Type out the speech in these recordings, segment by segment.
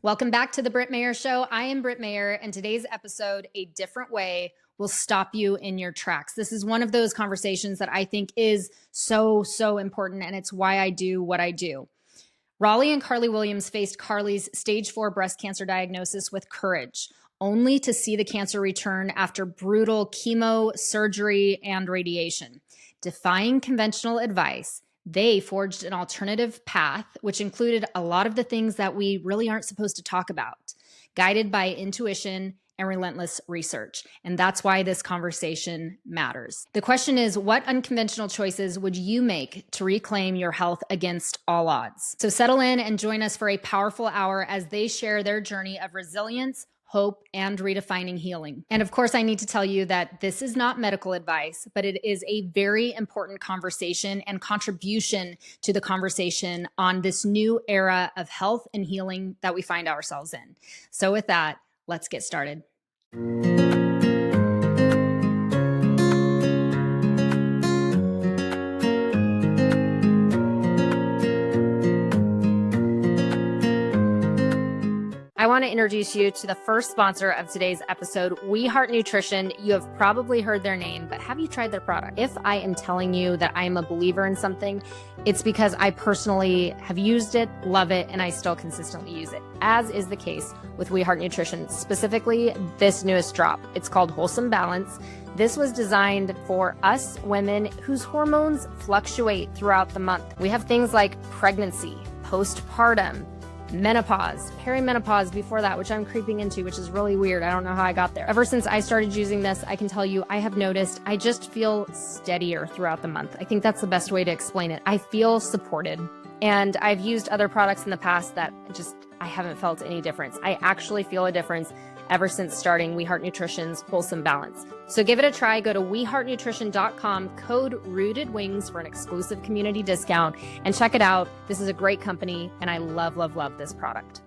Welcome back to the Britt Mayer Show. I am Britt Mayer, and today's episode, A Different Way, will stop you in your tracks. This is one of those conversations that I think is so important, and it's why I do what I do. Raleigh and Carli Williams faced Carli's stage 4 breast cancer diagnosis with courage, only to see the cancer return after brutal chemo, surgery, and radiation. Defying conventional advice, they forged an alternative path, which included a lot of the things that we really aren't supposed to talk about, guided by intuition and relentless research. And that's why this conversation matters. The question is, what unconventional choices would you make to reclaim your health against all odds? So settle in and join us for a powerful hour as they share their journey of resilience, hope, and redefining healing. And of course, I need to tell you that this is not medical advice, but it is a very important conversation and contribution to the conversation on this new era of health and healing that we find ourselves in. So with that, let's get started. I want to introduce you to the first sponsor of today's episode, We Heart Nutrition. You have probably heard their name, but have you tried their product? If I am telling you that I am a believer in something, it's because I personally have used it, love it, and I still consistently use it, as is the case with We Heart Nutrition, specifically this newest drop. It's called Wholesome Balance. This was designed for us women whose hormones fluctuate throughout the month. We have things like pregnancy, postpartum, menopause, perimenopause before that, which I'm creeping into, which is really weird. I don't know how I got there. Ever since I started using this, I can tell you, I have noticed I just feel steadier throughout the month. I think that's the best way to explain it. I feel supported. And I've used other products in the past that I haven't felt any difference. I actually feel a difference ever since starting We Heart Nutrition's Wholesome Balance. So give it a try. Go to weheartnutrition.com, code ROOTEDWINGS for an exclusive community discount, and check it out. This is a great company, and I love this product.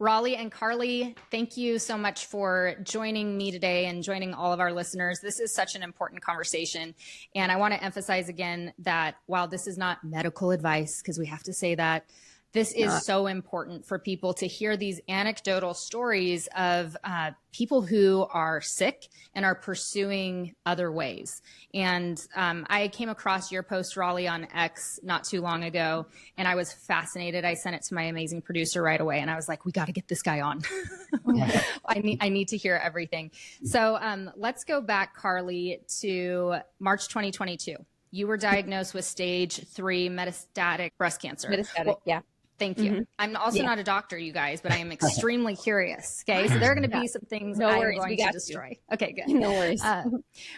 Raleigh and Carli, thank you so much for joining me today and joining all of our listeners. This is such an important conversation. And I want to emphasize again that while this is not medical advice, because we have to say that, this is so important for people to hear these anecdotal stories of people who are sick and are pursuing other ways. And I came across your post, Raleigh, on X not too long ago, and I was fascinated. I sent it to my amazing producer right away, and I was like, we got to get this guy on. I need to hear everything. So let's go back, Carli, to March 2022. You were diagnosed with stage 3 metastatic breast cancer. Yeah. Thank you. Mm-hmm. I'm also not a doctor, you guys, but I am extremely curious. Okay. So there are going to be some things I'm going to destroy. Okay, good. No worries.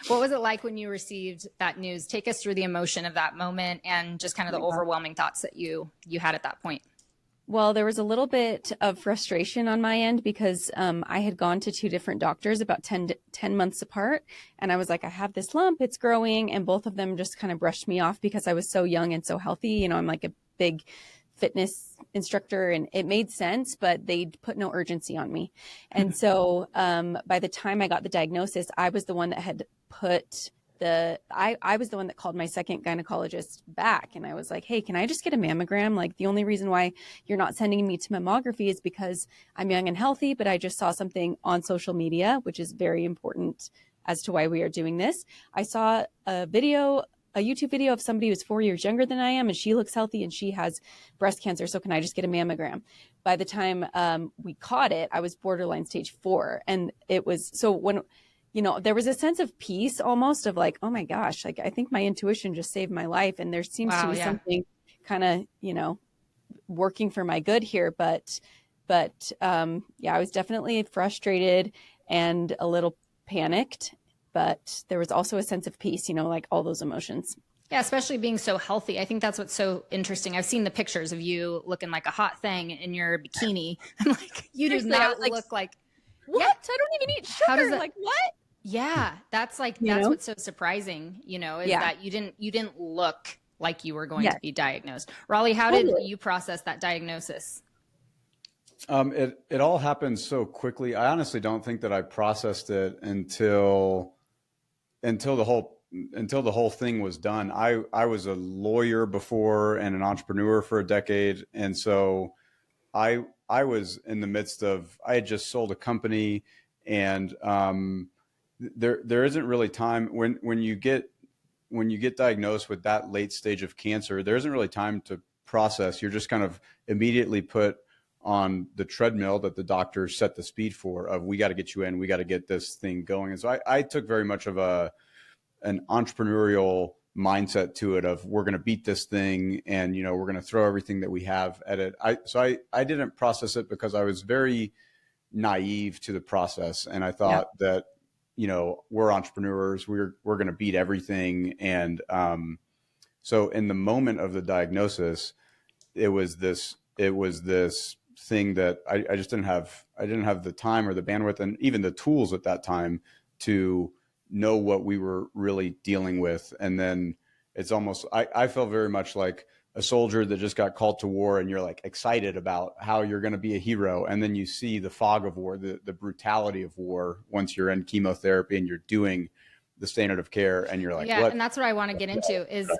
What was it like when you received that news? Take us through the emotion of that moment and just kind of the overwhelming thoughts that you had at that point. Well, there was a little bit of frustration on my end because I had gone to 2 different doctors about 10 months apart. And I was like, I have this lump, it's growing. And both of them just kind of brushed me off because I was so young and so healthy. You know, I'm like a big fitness instructor and it made sense, but they put no urgency on me. And so by the time I got the diagnosis, I was the one that had put I was the one that called my second gynecologist back. And I was like, hey, can I just get a mammogram? Like, the only reason why you're not sending me to mammography is because I'm young and healthy, but I just saw something on social media, which is very important as to why we are doing this. I saw a YouTube video of somebody who's 4 years younger than I am, and she looks healthy and she has breast cancer. So can I just get a mammogram? By the time we caught it, I was borderline stage 4. And it was, so when, you know, there was a sense of peace almost of like, oh my gosh, like I think my intuition just saved my life. And there seems to be something kind of, you know, working for my good here. But I was definitely frustrated and a little panicked. But there was also a sense of peace, you know, like all those emotions. Yeah, especially being so healthy. I think that's what's so interesting. I've seen the pictures of you looking like a hot thing in your bikini. I'm like, you do not look like, what? Yeah. I don't even eat sugar. How does that, like, what? Yeah, that's like, that's what's so surprising, you know, is that you didn't look like you were going to be diagnosed. Raleigh, how did you process that diagnosis? It all happened so quickly. I honestly don't think that I processed it until the whole thing was done. I was a lawyer before and an entrepreneur for a decade. And so I was in the midst of, I had just sold a company, and there isn't really time when you get diagnosed with that late stage of cancer, there isn't really time to process. You're just kind of immediately put on the treadmill that the doctors set the speed for, of we got to get you in, we got to get this thing going. And so I took very much of an entrepreneurial mindset to it, of we're going to beat this thing, and we're going to throw everything that we have at it. I didn't process it because I was very naive to the process, and I thought that we're entrepreneurs, we're going to beat everything. And so in the moment of the diagnosis, it was this thing that I just didn't have the time or the bandwidth, and even the tools at that time, to know what we were really dealing with. And then it's almost, I felt very much like a soldier that just got called to war, and you're like excited about how you're going to be a hero. And then you see the fog of war, the brutality of war, once you're in chemotherapy and you're doing the standard of care, and you're like, and that's what I want to get into is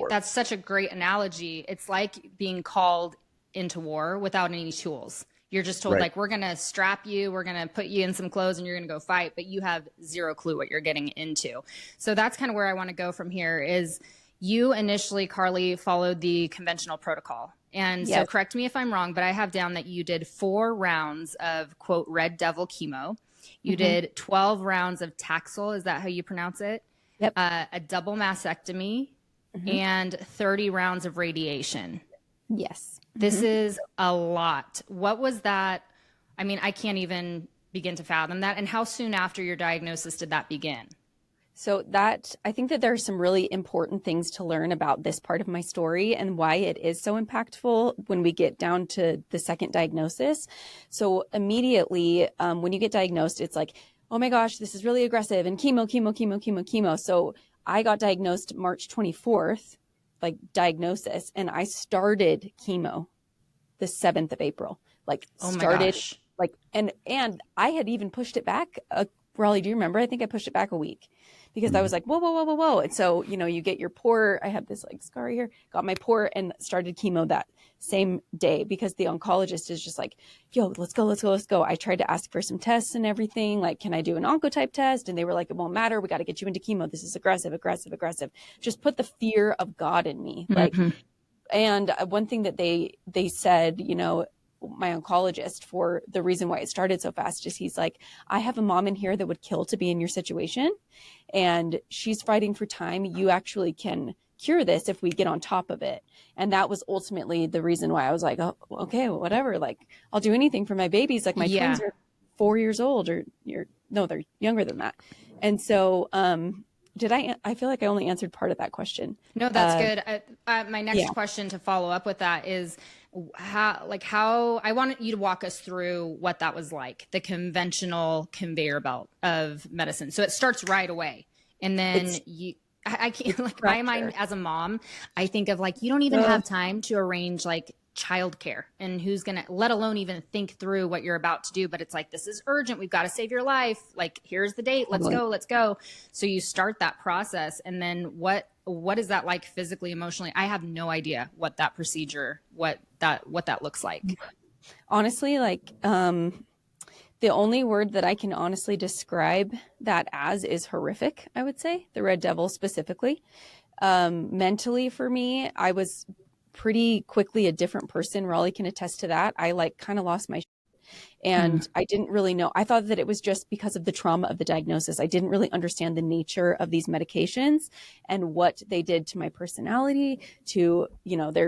that's such a great analogy. It's like being called into war without any tools. You're just told, like, we're going to strap you, we're going to put you in some clothes, and you're going to go fight, but you have zero clue what you're getting into. So that's kind of where I want to go from here. Is you initially, Carli, followed the conventional protocol. And so correct me if I'm wrong, but I have down that you did 4 rounds of, quote, red devil chemo. You did 12 rounds of Taxol. Is that how you pronounce it? Yep. A double mastectomy and 30 rounds of radiation. Yes. This is a lot. What was that? I mean, I can't even begin to fathom that. And how soon after your diagnosis did that begin? So I think that there are some really important things to learn about this part of my story and why it is so impactful when we get down to the second diagnosis. So immediately, when you get diagnosed, it's like, oh my gosh, this is really aggressive, and chemo. So I got diagnosed March 24th, like diagnosis, and I started chemo the 7th of April. Like started, like, and I had even pushed it back. Raleigh, do you remember? I think I pushed it back a week, because I was like, whoa. And so, you get your port. I have this like scar here, got my port, and started chemo that same day, because the oncologist is just like, yo, let's go. I tried to ask for some tests and everything. Like, can I do an oncotype test? And they were like, it won't matter. We got to get you into chemo. This is aggressive. Just put the fear of God in me. Like, and one thing that they said, my oncologist, for the reason why it started so fast, is he's like, I have a mom in here that would kill to be in your situation, and she's fighting for time. You actually can cure this if we get on top of it. And that was ultimately the reason why I was like, oh, okay, whatever. Like, I'll do anything for my babies. Like, my twins are 4 years old, or no, they're younger than that. And so, I feel like I only answered part of that question. No, that's good. My next question to follow up with that is how I wanted you to walk us through what that was like, the conventional conveyor belt of medicine. So it starts right away. And then I can't, like, my mind as a mom, I think of like, you don't even have time to arrange like childcare, and who's going to, let alone even think through what you're about to do. But it's like, this is urgent. We've got to save your life. Like, here's the date. Let's go. So you start that process. And then what is that like physically, emotionally? I have no idea what that procedure, what that looks like. Honestly, like, the only word that I can honestly describe that as is horrific, I would say, the Red Devil specifically. Mentally for me, I was pretty quickly a different person. Raleigh can attest to that. I like kind of lost my shit. And I didn't really know. I thought that it was just because of the trauma of the diagnosis. I didn't really understand the nature of these medications and what they did to my personality, to,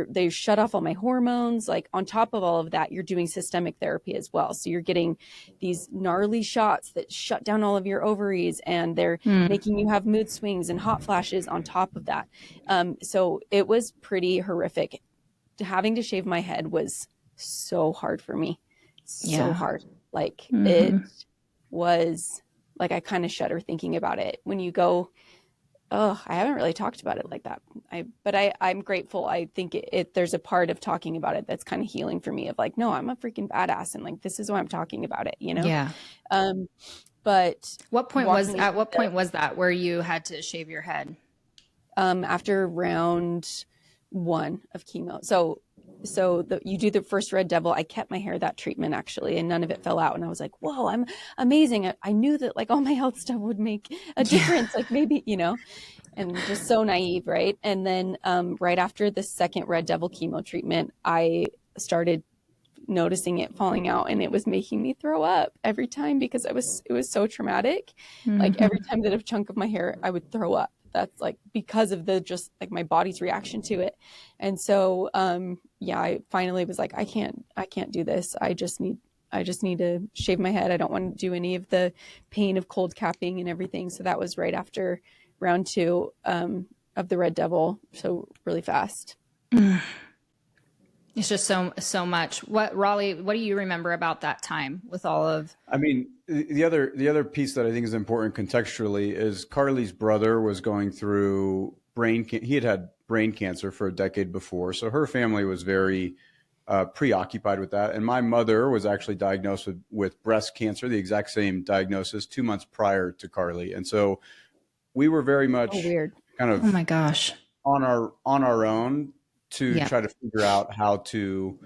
they shut off all my hormones. Like, on top of all of that, you're doing systemic therapy as well. So you're getting these gnarly shots that shut down all of your ovaries, and they're making you have mood swings and hot flashes on top of that. So it was pretty horrific. Having to shave my head was so hard for me. So hard. Like, it was like, I kind of shudder thinking about it. When you go, I haven't really talked about it like that. But I'm grateful. I think there's a part of talking about it that's kind of healing for me, of like, no, I'm a freaking badass, and like, this is why I'm talking about it, Yeah. But at what point was that where you had to shave your head? After round 1 of chemo. So so you do the first red devil. I kept my hair that treatment actually, and none of it fell out. And I was like, whoa, I'm amazing. I knew that like all my health stuff would make a difference. Like maybe, and just so naive. Right. And then right after the second red devil chemo treatment, I started noticing it falling out, and it was making me throw up every time because it was so traumatic. Like every time that a chunk of my hair, I would throw up. That's like because of just like my body's reaction to it. And so I finally was like, I can't do this. I just need to shave my head. I don't want to do any of the pain of cold capping and everything. So that was right after round 2 of the red devil. So really fast. It's just so much. Raleigh, what do you remember about that time with all of? I mean, the other piece that I think is important contextually is Carli's brother was going through he had brain cancer for a decade before. So her family was very preoccupied with that. And my mother was actually diagnosed with breast cancer, the exact same diagnosis 2 months prior to Carli. And so we were very much kind of, oh my gosh, on our own to try to figure out how to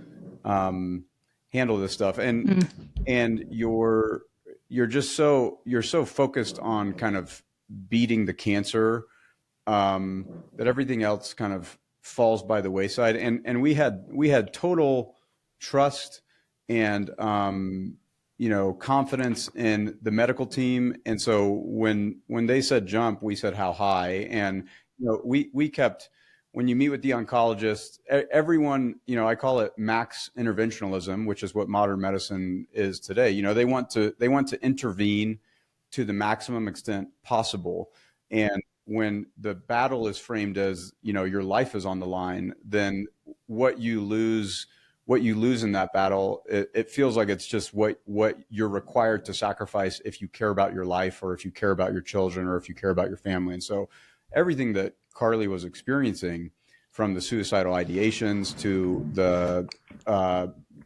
handle this stuff. And you're so focused on kind of beating the cancer that everything else kind of falls by the wayside. And we had total trust and confidence in the medical team. And so when they said jump, we said how high. And we kept, when you meet with the oncologist, everyone, I call it max interventionalism, which is what modern medicine is today. They want to intervene to the maximum extent possible. And when the battle is framed as, your life is on the line, then what you lose in that battle, it feels like it's just what you're required to sacrifice if you care about your life, or if you care about your children, or if you care about your family. And so everything that Carli was experiencing, from the suicidal ideations to the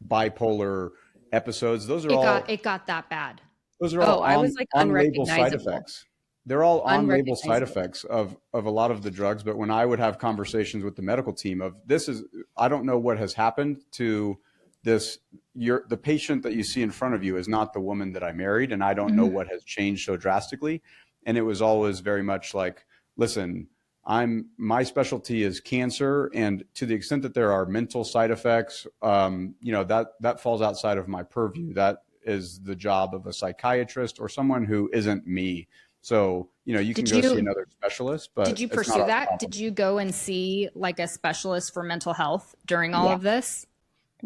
bipolar episodes, those are it got that bad. Those are all I was like on-label side effects. They're all on-label side Unrecognizable. effects of a lot of the drugs. But when I would have conversations with the medical team I don't know what has happened to this. The patient that you see in front of you is not the woman that I married, and I don't know what has changed so drastically. And it was always very much like, listen, my specialty is cancer, and to the extent that there are mental side effects, that falls outside of my purview. That is the job of a psychiatrist or someone who isn't me. So, you can go see another specialist, but did you pursue that? Did you go and see like a specialist for mental health during all of this?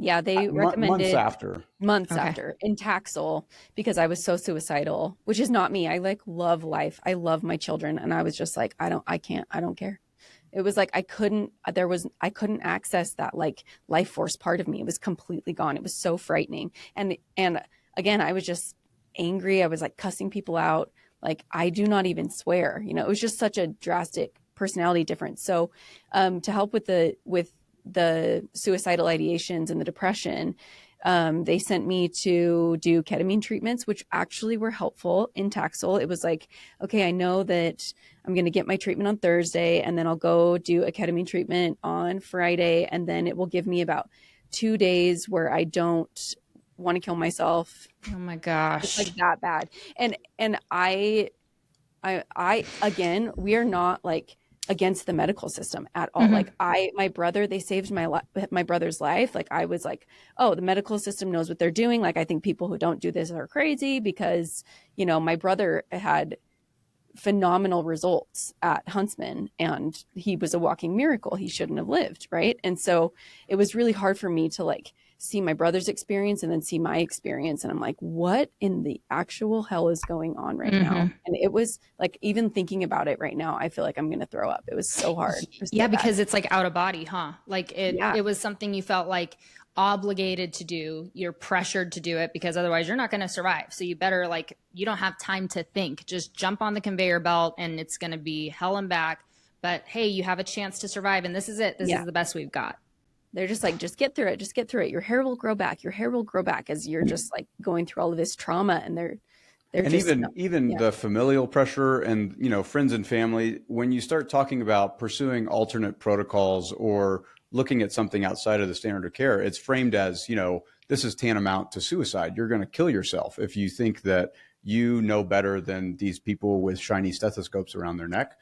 Yeah, they recommended months Okay. after Taxol, because I was so suicidal, which is not me. I like love life. I love my children. And I was just like, I don't care. It was like, I couldn't access that like life force part of me. It was completely gone. It was so frightening. And again, I was just angry. I was like cussing people out. Like, I do not even swear, it was just such a drastic personality difference. So, to help with the suicidal ideations and the depression, they sent me to do ketamine treatments, which actually were helpful in Taxol. It was like, okay, I know that I'm going to get my treatment on Thursday, and then I'll go do a ketamine treatment on Friday. And then it will give me about 2 days where I don't want to kill myself. Oh my gosh. It's like that bad. And I again, we are not like against the medical system at all. Like my brother, they saved my brother's life. Like I was like, oh, the medical system knows what they're doing. Like I think people who don't do this are crazy, because, my brother had phenomenal results at Huntsman, and he was a walking miracle. He shouldn't have lived. Right. And so it was really hard for me to like see my brother's experience and then see my experience. And I'm like, what in the actual hell is going on right now? And it was like, even thinking about it right now, I feel like I'm going to throw up. It was so hard. Because it's like out of body, huh? Like it was something you felt like obligated to do. You're pressured to do it, because otherwise you're not going to survive. So you better, like, you don't have time to think, just jump on the conveyor belt and it's going to be hell and back. But hey, you have a chance to survive, and this is it. This is the best we've got. They're just like, just get through it. Just get through it. Your hair will grow back. Your hair will grow back, as you're just like going through all of this trauma. And they're and just, even the familial pressure and, friends and family, when you start talking about pursuing alternate protocols or looking at something outside of the standard of care, it's framed as, this is tantamount to suicide. You're going to kill yourself if you think that you know better than these people with shiny stethoscopes around their neck.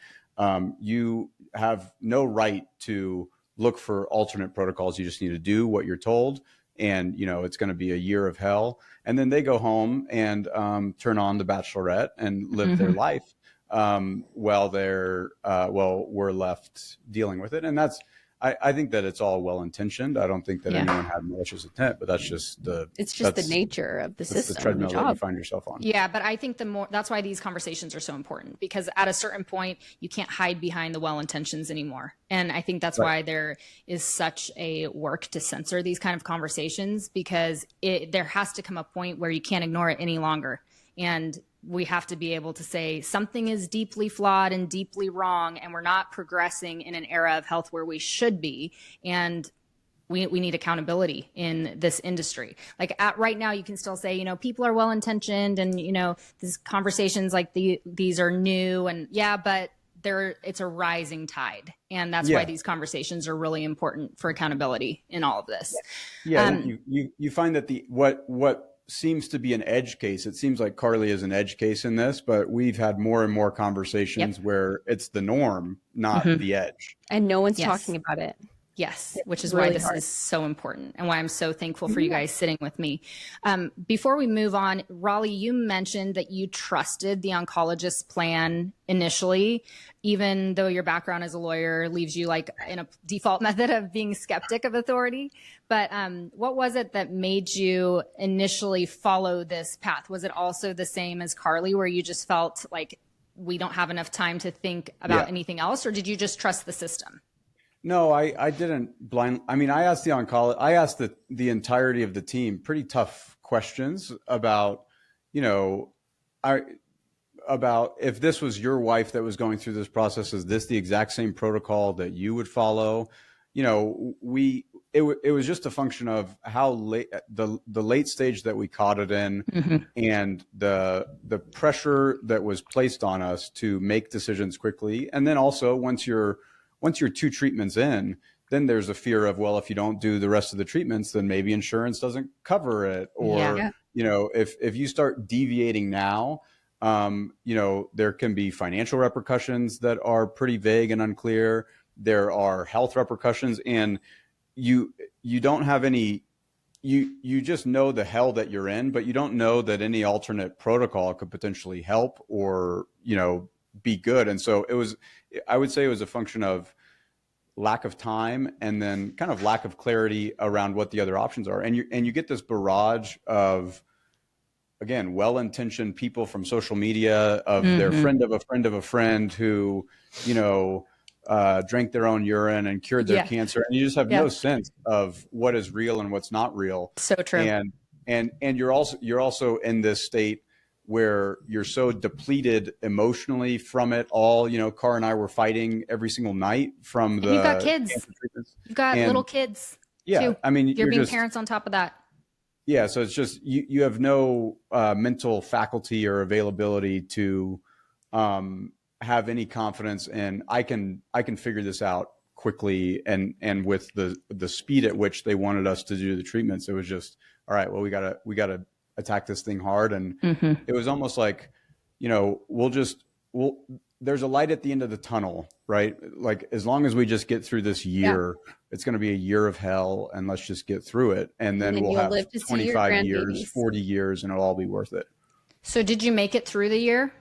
You have no right to look for alternate protocols. You just need to do what you're told. And, it's going to be a year of hell. And then they go home and turn on The Bachelorette and live their life while we're left dealing with it. And I think that it's all well-intentioned. I don't think that anyone had malicious intent, but that's just the nature of the system, the treadmill that you find yourself on. Yeah, but I think that's why these conversations are so important, because at a certain point, you can't hide behind the well-intentions anymore. And I think that's why there is such a work to censor these kind of conversations, because there has to come a point where you can't ignore it any longer. And we have to be able to say something is deeply flawed and deeply wrong, and we're not progressing in an era of health where we should be. And we need accountability in this industry. Like right now, you can still say, people are well-intentioned and, these conversations like these are new, and but it's a rising tide. And that's why these conversations are really important for accountability in all of this. Yeah. You find that what seems to be an edge case. It seems like Carli is an edge case in this, but we've had more and more conversations where it's the norm, not the edge. And no one's talking about it. Yes, which is really why this is so important and why I'm so thankful for you guys sitting with me. Before we move on, Raleigh, you mentioned that you trusted the oncologist's plan initially, even though your background as a lawyer leaves you like in a default method of being skeptic of authority. But what was it that made you initially follow this path? Was it also the same as Carli, where you just felt like we don't have enough time to think about anything else, or did you just trust the system? No, I didn't blind. I mean, I asked the oncologist, I asked the entirety of the team pretty tough questions about, about if this was your wife that was going through this process, is this the exact same protocol that you would follow? It was just a function of how late, the late stage that we caught it in, and the pressure that was placed on us to make decisions quickly. And then also once you're 2 treatments in, then there's a fear of, well, if you don't do the rest of the treatments, then maybe insurance doesn't cover it. Or, if you start deviating now, there can be financial repercussions that are pretty vague and unclear. There are health repercussions, and you don't have any, you just know the hell that you're in, but you don't know that any alternate protocol could potentially help or, be good. And so I would say it was a function of lack of time and then kind of lack of clarity around what the other options are. And you get this barrage of, again, well-intentioned people from social media of their friend of a friend of a friend who, drank their own urine and cured their cancer. And you just have no sense of what is real and what's not real. So true. And you're also in this state where you're so depleted emotionally from it all. Car and I were fighting every single night from the. And you've got kids. You've got little kids. Yeah, too. I mean, you're being parents on top of that. Yeah, so it's just you have no mental faculty or availability to have any confidence in I can figure this out quickly and with the speed at which they wanted us to do the treatments. It was just, all right, well, we gotta attack this thing hard. And it was almost like, there's a light at the end of the tunnel, right? Like, as long as we just get through this year, it's going to be a year of hell, and let's just get through it. And then we'll have 25 years, 40 years, and it'll all be worth it. So did you make it through the year?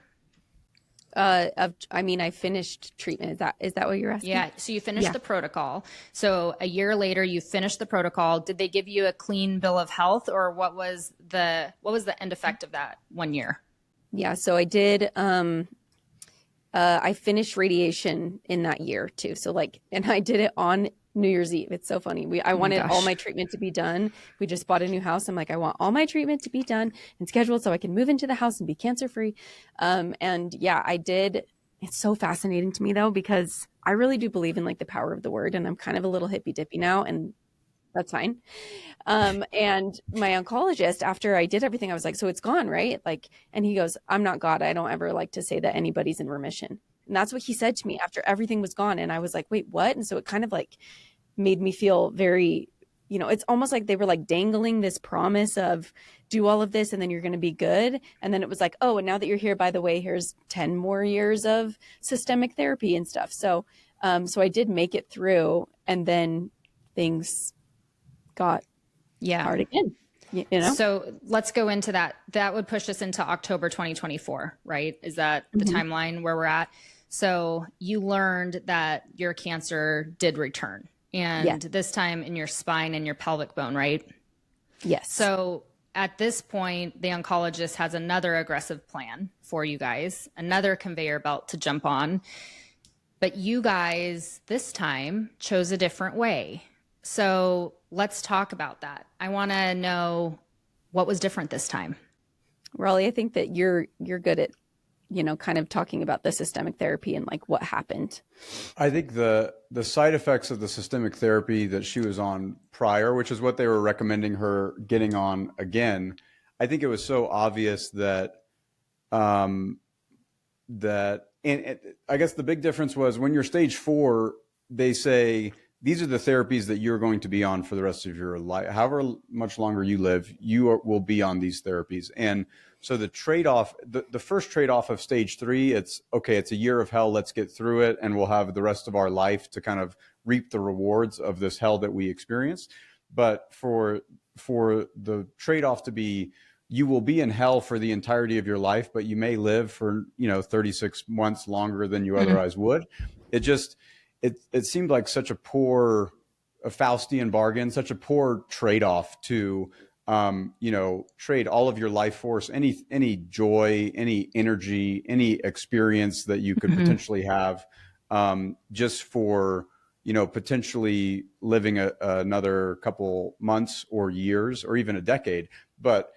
I finished treatment. Is that what you're asking? Yeah. So you finished the protocol. So a year later, you finished the protocol. Did they give you a clean bill of health, or what was the end effect of that 1 year? Yeah. So I did, I finished radiation in that year too. So and I did it on New Year's Eve. It's so funny. I wanted all my treatment to be done. We just bought a new house. I'm like, I want all my treatment to be done and scheduled so I can move into the house and be cancer free. I did. It's so fascinating to me though, because I really do believe in the power of the word, and I'm kind of a little hippy dippy now, and that's fine. And my oncologist, after I did everything, I was like, so it's gone, right? And he goes, I'm not God. I don't ever like to say that anybody's in remission. And that's what he said to me after everything was gone. And I was like, wait, what? And so it kind of made me feel very, you know, it's almost like they were like dangling this promise of do all of this and then you're going to be good. And then it was like, oh, and now that you're here, by the way, here's 10 more years of systemic therapy and stuff. So, so I did make it through, and then things got hard again, you know? So let's go into that. That would push us into October 2024, right? Is that the timeline where we're at? So you learned that your cancer did return, and this time in your spine and your pelvic bone, right? Yes. So at this point, the oncologist has another aggressive plan for you guys, another conveyor belt to jump on. But you guys this time chose a different way. So let's talk about that. I want to know what was different this time. Raleigh, I think that you're good at, you know, kind of talking about the systemic therapy and like what happened. I think the side effects of the systemic therapy that she was on prior, which is what they were recommending her getting on again, I think it was so obvious that and I guess the big difference was when you're stage 4, they say these are the therapies that you're going to be on for the rest of your life. However much longer you live, will be on these therapies. And so the trade-off, the first trade-off of stage 3, it's okay, it's a year of hell, let's get through it, and we'll have the rest of our life to kind of reap the rewards of this hell that we experience. But for the trade-off to be, you will be in hell for the entirety of your life, but you may live for, 36 months longer than you otherwise would. It seemed like such a Faustian bargain, such a poor trade-off to, trade all of your life force, any joy, any energy, any experience that you could potentially have, just for, potentially living another couple months or years or even a decade. But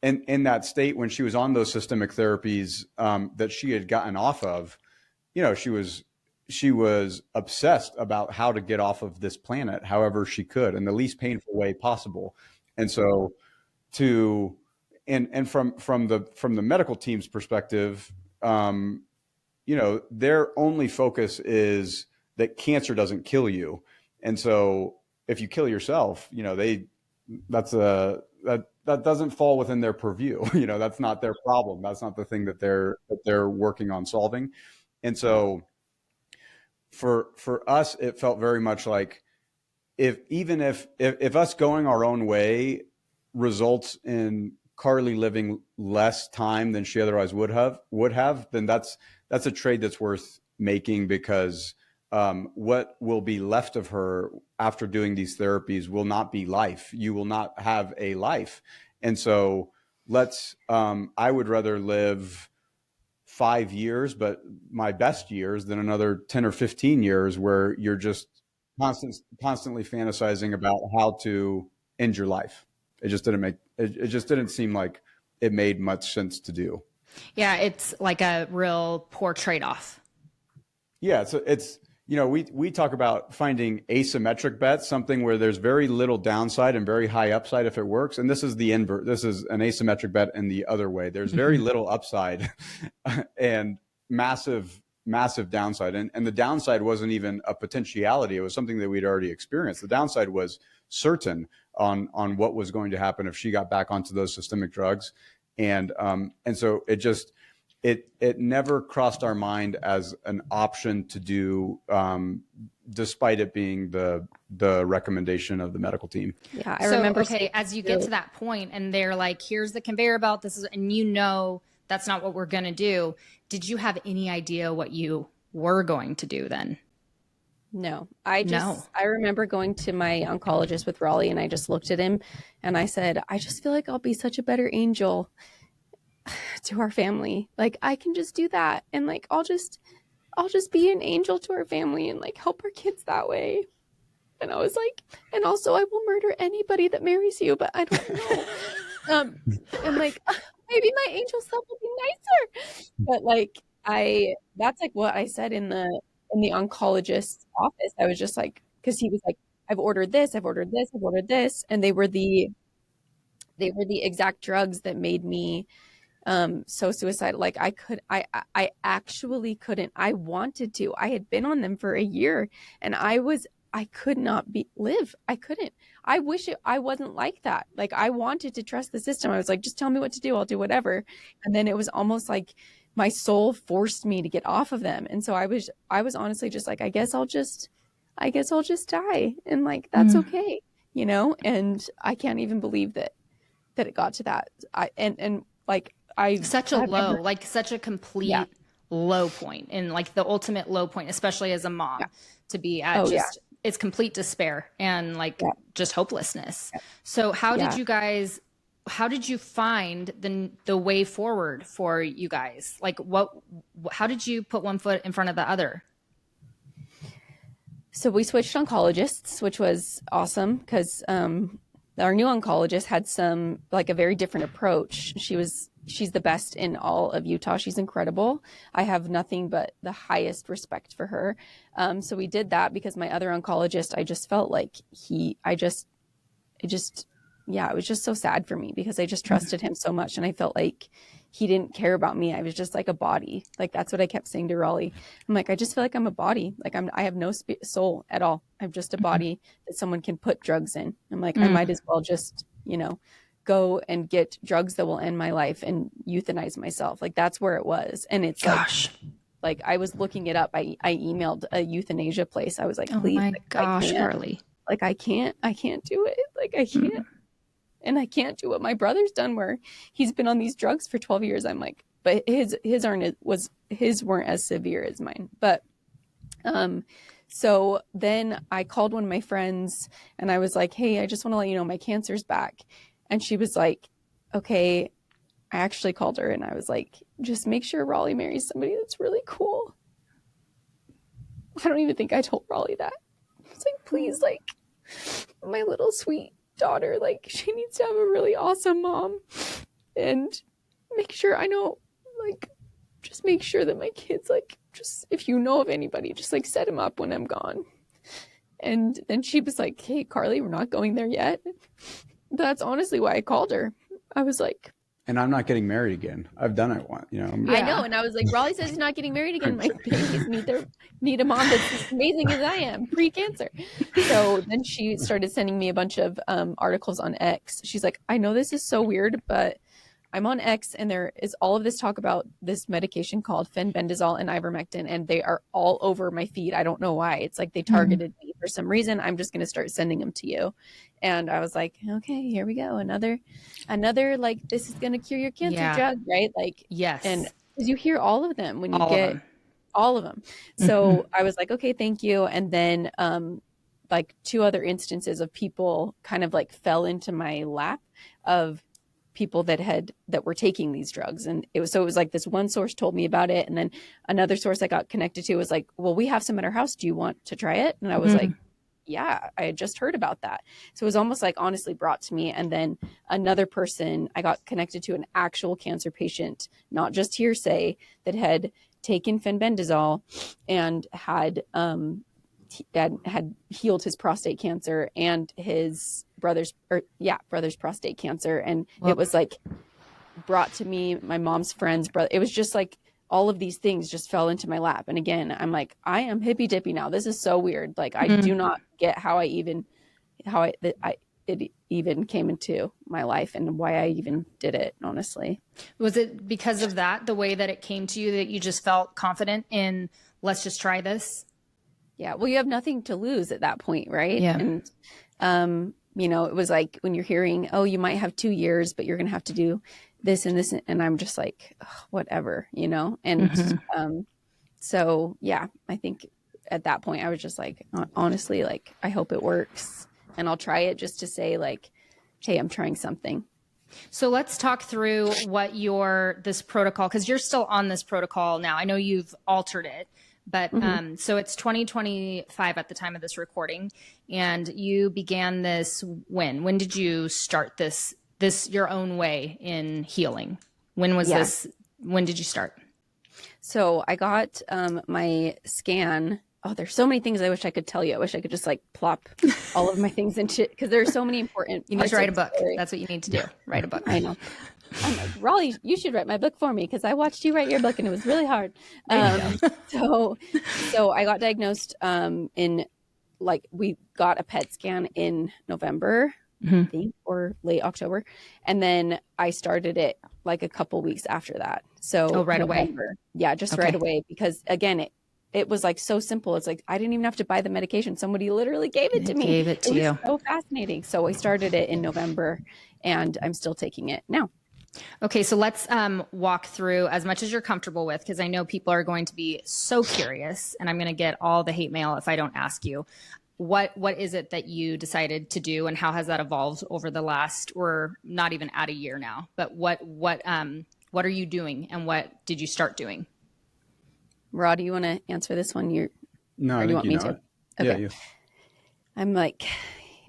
in that state, when she was on those systemic therapies that she had gotten off of, she was obsessed about how to get off of this planet, however she could, in the least painful way possible. And so from the medical team's perspective, their only focus is that cancer doesn't kill you. And so if you kill yourself, that doesn't fall within their purview. That's not their problem. That's not the thing that they're working on solving. And so for us, it felt very much like if us going our own way results in Carli living less time than she otherwise would have, then that's a trade that's worth making, because what will be left of her after doing these therapies will not be life. You will not have a life. And so I would rather live 5 years, but my best years, than another 10 or 15 years where you're just constantly fantasizing about how to end your life. It just didn't seem like it made much sense to do. Yeah, it's like a real poor trade-off. Yeah, so it's we talk about finding asymmetric bets, something where there's very little downside and very high upside if it works. And this is the invert. This is an asymmetric bet in the other way. There's very little upside and massive downside. And the downside wasn't even a potentiality. It was something that we'd already experienced. The downside was certain on what was going to happen if she got back onto those systemic drugs. And so it never crossed our mind as an option to do, despite it being the recommendation of the medical team. Yeah, I remember. Okay, as you get to that point and they're like, here's the conveyor belt, and that's not what we're going to do. Did you have any idea what you were going to do then? No, I remember going to my oncologist with Raleigh, and I just looked at him and I said, I just feel like I'll be such a better angel to our family. Like, I can just do that, and like I'll just be an angel to our family and like help our kids that way. And I was like, and also I will murder anybody that marries you, but I don't know. And like, maybe my angel self will be nicer. But like, that's like what I said in the oncologist's office. I was just like, because he was like, I've ordered this, and they were the exact drugs that made me so suicidal. Like I actually couldn't. I wanted to. I had been on them for a year, and I was I could not live. I couldn't. I wish I wasn't like that. Like, I wanted to trust the system. I was like, just tell me what to do. I'll do whatever. And then it was almost like my soul forced me to get off of them. And so I was honestly just like, I guess I'll just die. And like, that's okay. You know? And I can't even believe that it got to that. Such a low, like such a complete low point, and like the ultimate low point, especially as a mom, to be at it's complete despair and like just hopelessness. So how did you find the way forward for you guys? Like how did you put one foot in front of the other? So we switched oncologists, which was awesome because our new oncologist had a very different approach. She's the best in all of Utah. She's incredible. I have nothing but the highest respect for her. So we did that because my other oncologist, I just felt like it was just so sad for me because I just trusted him so much. And I felt like he didn't care about me. I was just like a body. Like, that's what I kept saying to Raleigh. I'm like, I just feel like I'm a body. Like I have no soul at all. I'm just a body that someone can put drugs in. I'm like, I might as well just, go and get drugs that will end my life and euthanize myself. Like, that's where it was. And it's like I was looking it up. I emailed a euthanasia place. I was like, please, Carli. Like, I can't do it. Like, I can't. And I can't do what my brother's done, where he's been on these drugs for 12 years. I'm like, but his weren't as severe as mine. But, so then I called one of my friends and I was like, hey, I just want to let you know my cancer's back. And she was like, okay. I actually called her and I was like, just make sure Raleigh marries somebody that's really cool. I don't even think I told Raleigh that. I was like, please, like, my little sweet daughter, like, she needs to have a really awesome mom, and make sure just make sure that my kids, like, just, if you know of anybody, just like set him up when I'm gone. And then she was like, hey, Carli, we're not going there yet. That's honestly why I called her. I was like, and I'm not getting married again. I've done it once, I know. And I was like, Raleigh says he's not getting married again. My babies need a mom that's as amazing as I am, pre-cancer. So then she started sending me a bunch of articles on X. She's like, I know this is so weird, but I'm on X and there is all of this talk about this medication called fenbendazole and ivermectin, and they are all over my feed. I don't know why. It's like they targeted me for some reason. I'm just going to start sending them to you. And I was like, okay, here we go. Another, like, this is going to cure your cancer drug, right? Like, yes. And because you hear all of them when you get all of them. So I was like, okay, thank you. And then, like, 2 other instances of people kind of like fell into my lap of people that were taking these drugs. And it was like this one source told me about it. And then another source I got connected to was like, well, we have some at our house. Do you want to try it? And I was like, yeah, I had just heard about that. So it was almost like honestly brought to me. And then another person, I got connected to an actual cancer patient, not just hearsay, that had taken fenbendazole and had healed his prostate cancer and his brother's prostate cancer. And it was like brought to me, my mom's friend's brother. It was just like all of these things just fell into my lap. And again, I'm like, I am hippy dippy now. This is so weird. Like, I do not get how it even came into my life and why I even did it, honestly. Was it because of that, the way that it came to you, that you just felt confident in, let's just try this? Yeah. Well, you have nothing to lose at that point, right? Yeah. And, it was like when you're hearing, oh, you might have 2 years, but you're going to have to do this and this. And I'm just like, whatever, and, so yeah, I think at that point I was just like, honestly, like, I hope it works and I'll try it just to say like, hey, I'm trying something. So let's talk through what this protocol, because you're still on this protocol now. I know you've altered it, but so it's 2025 at the time of this recording, and you began this when did you start this your own way in healing? When was this? When did you start? So I got my scan. Oh, there's so many things I wish I could tell you. I wish I could just like plop all of my things into, because there's so many important. You need to write a book. That's what you need to do. Write a book. I know. I'm like, Raleigh, you should write my book for me, because I watched you write your book and it was really hard. So I got diagnosed in like we got a PET scan in November, I think, or late October. And then I started it like a couple weeks after that. So right away. November. Yeah, just right away. Because again, it was like so simple. It's like, I didn't even have to buy the medication. Somebody literally gave it to me. Gave it to you. Was so fascinating. So I started it in November and I'm still taking it now. Okay, so let's walk through as much as you're comfortable with, because I know people are going to be so curious, and I'm going to get all the hate mail if I don't ask you. What is it that you decided to do, and how has that evolved over the last, or not even at a year now? But what are you doing, and what did you start doing? Rod, do you want to answer this one? No, or do you want me to? Okay. Yeah, you. I'm like,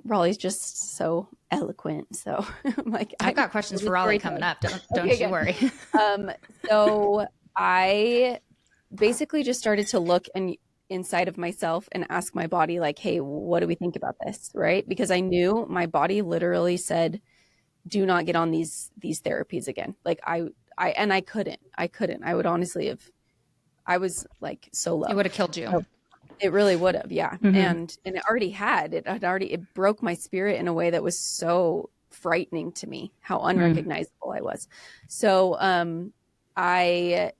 Raleigh's just so eloquent. So I'm like, I've got questions for Raleigh coming up. Don't you worry. So I basically just started to look inside of myself and ask my body, like, hey, what do we think about this? Right? Because I knew my body literally said, do not get on these therapies again. Like I couldn't. I would honestly I was like so low. It would have killed you. So, it really would have, yeah. Mm-hmm. And it already had. It broke my spirit in a way that was so frightening to me, how unrecognizable I was. So I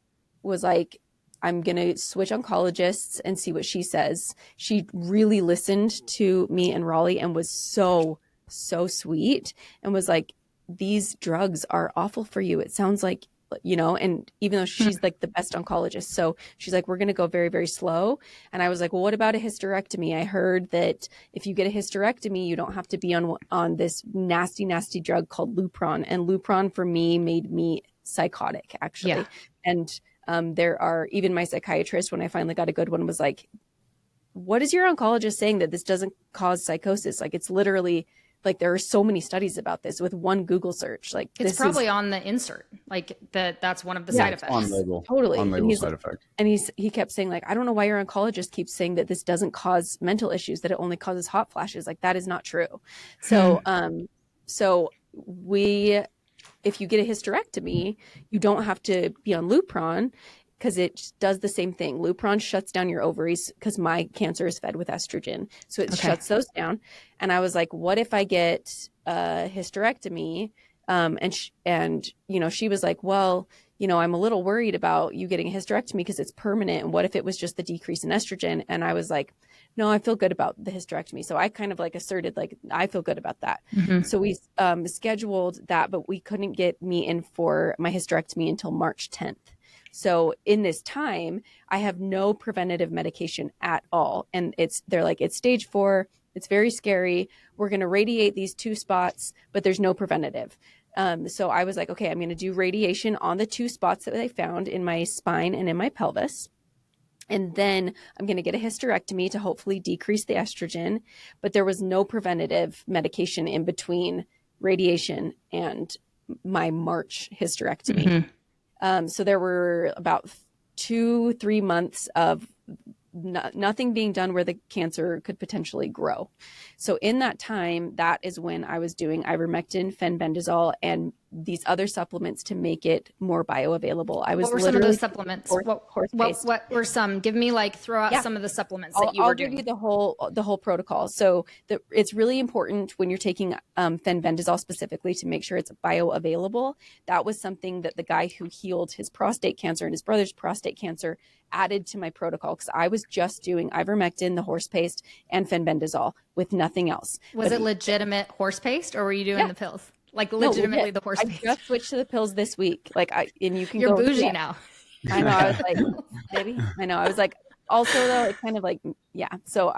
was like, I'm going to switch oncologists and see what she says. She really listened to me and Raleigh and was so sweet and was like, these drugs are awful for you. It sounds like, and even though she's like the best oncologist, so she's like, we're going to go very, very slow. And I was like, well, what about a hysterectomy? I heard that if you get a hysterectomy, you don't have to be on this nasty, nasty drug called Lupron. And Lupron for me made me psychotic, actually. Yeah. And there are, even my psychiatrist, when I finally got a good one, was like, what is your oncologist saying that this doesn't cause psychosis? Like, it's literally like, there are so many studies about this with one Google search. Like, it's probably on the insert. Like that's one of the side effects. On label. Totally. On label side effect. And he kept saying, like, I don't know why your oncologist keeps saying that this doesn't cause mental issues, that it only causes hot flashes. Like, that is not true. So, if you get a hysterectomy, you don't have to be on Lupron, because it does the same thing. Lupron shuts down your ovaries because my cancer is fed with estrogen. So it shuts those down. And I was like, what if I get a hysterectomy? And she was like, well, I'm a little worried about you getting a hysterectomy because it's permanent. And what if it was just the decrease in estrogen? And I was like, no, I feel good about the hysterectomy. So I kind of like asserted, like, I feel good about that. Mm-hmm. So we scheduled that, but we couldn't get me in for my hysterectomy until March 10th. So in this time, I have no preventative medication at all. And they're like, it's stage 4. It's very scary. We're going to radiate these 2 spots, but there's no preventative. So I was like, okay, I'm going to do radiation on the 2 spots that they found in my spine and in my pelvis. And then I'm going to get a hysterectomy to hopefully decrease the estrogen. But there was no preventative medication in between radiation and my March hysterectomy. Mm-hmm. So there were about 2-3 months of nothing being done where the cancer could potentially grow. So in that time, that is when I was doing ivermectin, fenbendazole, and these other supplements to make it more bioavailable. What were some of those supplements? What were some? Give me throw out some of the supplements that you were doing. I'll give you the whole protocol. So it's really important when you're taking fenbendazole specifically to make sure it's bioavailable. That was something that the guy who healed his prostate cancer and his brother's prostate cancer added to my protocol, because I was just doing ivermectin, the horse paste, and fenbendazole with nothing else. Was it legitimate horse paste, or were you doing the pills? Legitimately the horse paste? I just switched to the pills this week. You're bougie now. I know. I was like, maybe. I know. I was like, also though, it kind of so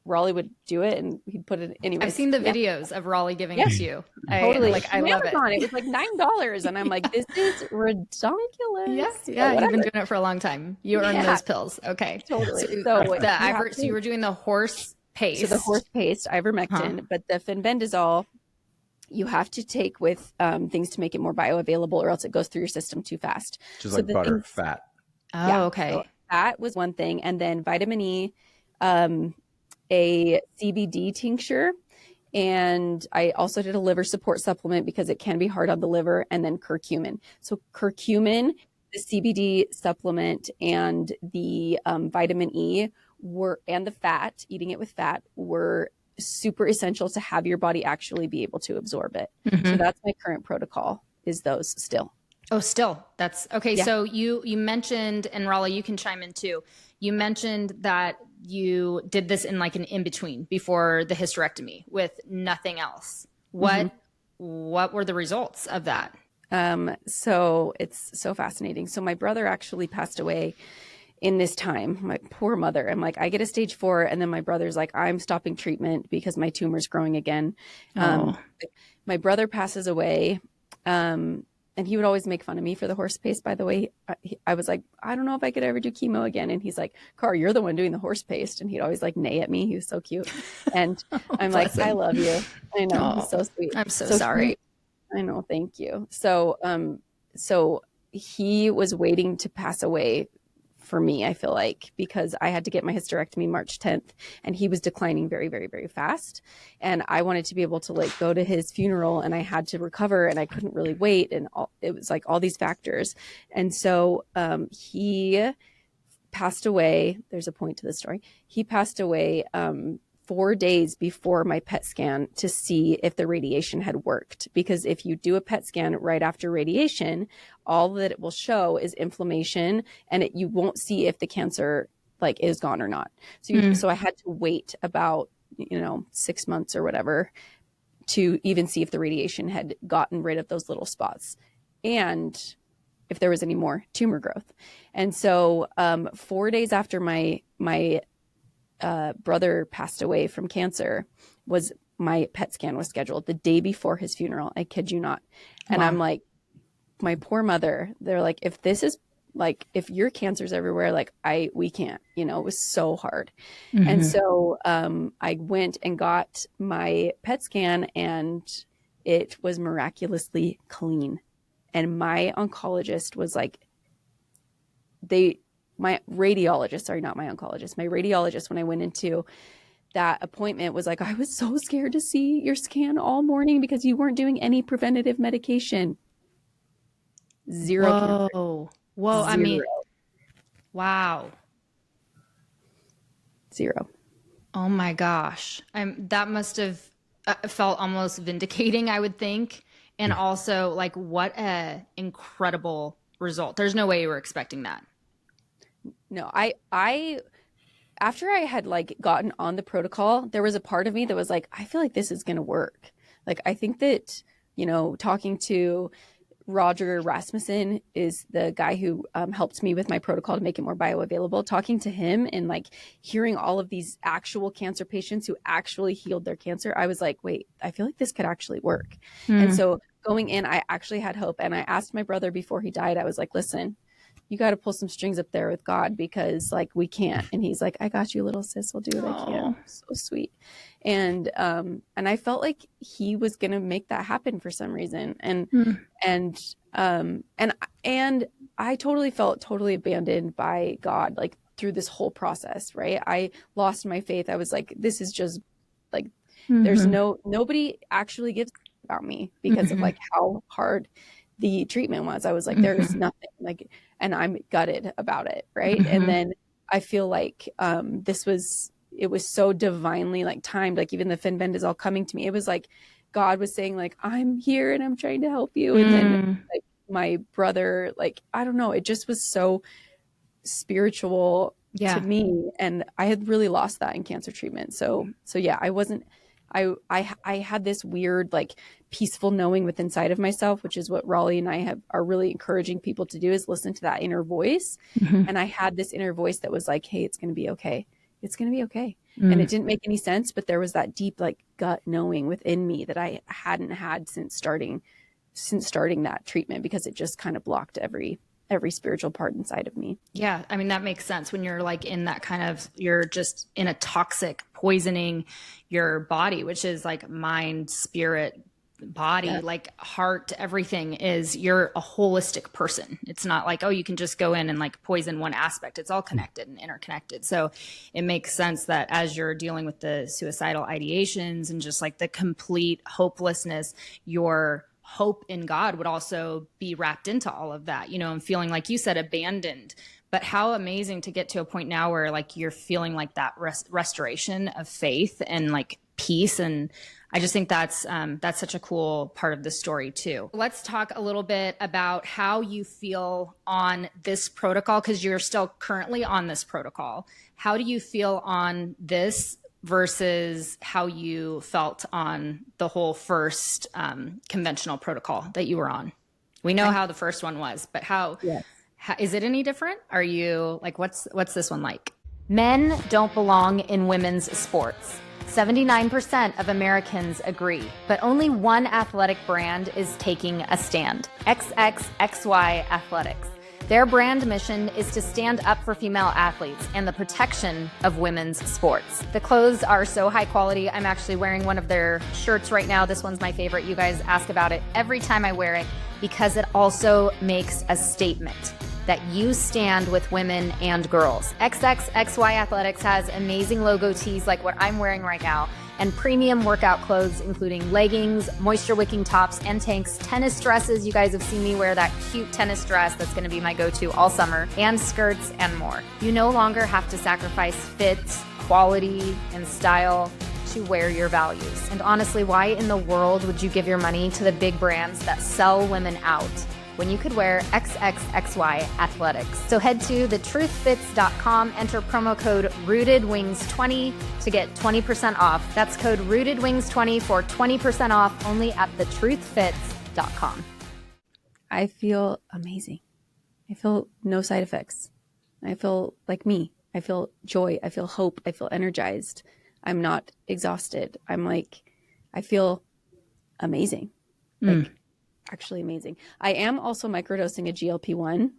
Raleigh would do it and he'd put it anyway. I've seen the videos of Raleigh giving it to you. Totally. I love it. It was like $9 and I'm like, this is ridiculous. Yeah. You've been doing it for a long time. You earned those pills. Okay. Totally. So you were doing the horse paste. So the horse paste, ivermectin, but the fenbendazole, you have to take with things to make it more bioavailable, or else it goes through your system too fast. Just like butter, fat. Oh, okay. So that was one thing. And then vitamin E, a CBD tincture. And I also did a liver support supplement because it can be hard on the liver, and then curcumin. So curcumin, the CBD supplement, and the vitamin E and the fat, eating it with fat, were super essential to have your body actually be able to absorb it. So that's my current protocol, is those still. Oh, still. That's okay. Yeah. So you mentioned, and Raleigh, you can chime in too. You mentioned that you did this in like an in-between before the hysterectomy with nothing else. What were the results of that? So it's so fascinating. So my brother actually passed away in this time. My poor mother. I'm like, I get a stage 4, and then my brother's like, I'm stopping treatment because my tumor's growing again. My brother passes away. And he would always make fun of me for the horse paste, by the way. I was like, I don't know if I could ever do chemo again. And he's like, Car, you're the one doing the horse paste. And he'd always like neigh at me. He was so cute. And I'm like, I love you. I know. He's so sweet. I'm so sorry. I know. Thank you. So, so he was waiting to pass away for me, I feel like, because I had to get my hysterectomy March 10th, and he was declining very, very, very fast. And I wanted to be able to like go to his funeral, and I had to recover, and I couldn't really wait. And it was like all these factors. And so he passed away. There's a point to the story. He passed away 4 days before my PET scan to see if the radiation had worked. Because if you do a PET scan right after radiation, all that it will show is inflammation, and you won't see if the cancer like is gone or not. So I had to wait about 6 months or whatever to even see if the radiation had gotten rid of those little spots and if there was any more tumor growth. And so 4 days after my brother passed away from cancer, was my PET scan was scheduled the day before his funeral. I kid you not. And I'm like, my poor mother, they're like, if this is like, if your cancer's everywhere, like we can't, it was so hard. And so I went and got my PET scan, and it was miraculously clean. And my oncologist was like, my radiologist, when I went into that appointment, was like, I was so scared to see your scan all morning because you weren't doing any preventative medication. Zero cancer. Whoa. Zero. I mean, wow. Zero. Oh my gosh. That must have felt almost vindicating, I would think. And also like, what a incredible result. There's no way you were expecting that. No, I after I had like gotten on the protocol, there was a part of me that was like, I feel like this is going to work. Like, I think that, talking to Roger Rasmussen is the guy who helped me with my protocol to make it more bioavailable. Talking to him and like hearing all of these actual cancer patients who actually healed their cancer, I was like, wait, I feel like this could actually work. And so going in, I actually had hope. And I asked my brother before he died, I was like, listen, you got to pull some strings up there with God, because like we can't. And he's like, I got you, little sis. I'll do what I can. So sweet. And I felt like he was going to make that happen for some reason. And I totally felt totally abandoned by God, like through this whole process. Right. I lost my faith. I was like, this is just like, there's nobody actually gives about me because of like how hard the treatment was. I was like, there is nothing like, and I'm gutted about it. Right. And then I feel like it was so divinely like timed, like even the fin bend is all coming to me. It was like God was saying like, I'm here and I'm trying to help you. And then like my brother, like, I don't know, it just was so spiritual to me. And I had really lost that in cancer treatment. So yeah, I had this weird, like peaceful knowing within inside of myself, which is what Raleigh and I are really encouraging people to do, is listen to that inner voice. And I had this inner voice that was like, hey, it's going to be okay. It's going to be okay. And it didn't make any sense, but there was that deep, like gut knowing within me that I hadn't had since starting that treatment, because it just kind of blocked every spiritual part inside of me. Yeah. I mean, that makes sense when you're like in that kind of, you're just in a toxic poisoning your body, which is like mind, spirit, body, like heart, everything is, you're a holistic person. It's not like, oh, you can just go in and like poison one aspect. It's all connected and interconnected. So it makes sense that as you're dealing with the suicidal ideations and just like the complete hopelessness, your hope in God would also be wrapped into all of that, and feeling, like you said, abandoned. But how amazing to get to a point now where like you're feeling like that restoration of faith and like peace. And I just think that's such a cool part of the story too. Let's talk a little bit about how you feel on this protocol, because you're still currently on this protocol. How do you feel on this versus how you felt on the whole first conventional protocol that you were on? We know how the first one was, but how is it any different? Are you like, what's this one like? Men don't belong in women's sports. 79% of Americans agree, but only one athletic brand is taking a stand: XXXY Athletics. Their brand mission is to stand up for female athletes and the protection of women's sports. The clothes are so high quality. I'm actually wearing one of their shirts right now. This one's my favorite. You guys ask about it every time I wear it because it also makes a statement that you stand with women and girls. XXXY Athletics has amazing logo tees like what I'm wearing right now, and premium workout clothes, including leggings, moisture-wicking tops and tanks, tennis dresses. You guys have seen me wear that cute tennis dress that's gonna be my go-to all summer, and skirts and more. You no longer have to sacrifice fit, quality, and style to wear your values. And honestly, why in the world would you give your money to the big brands that sell women out when you could wear XXXY Athletics? So head to thetruthfits.com, enter promo code RootedWings20 to get 20% off. That's code RootedWings20 for 20% off only at thetruthfits.com. I feel amazing. I feel no side effects. I feel like me. I feel joy. I feel hope. I feel energized. I'm not exhausted. I feel amazing. Like, actually amazing. I am also microdosing a GLP-1,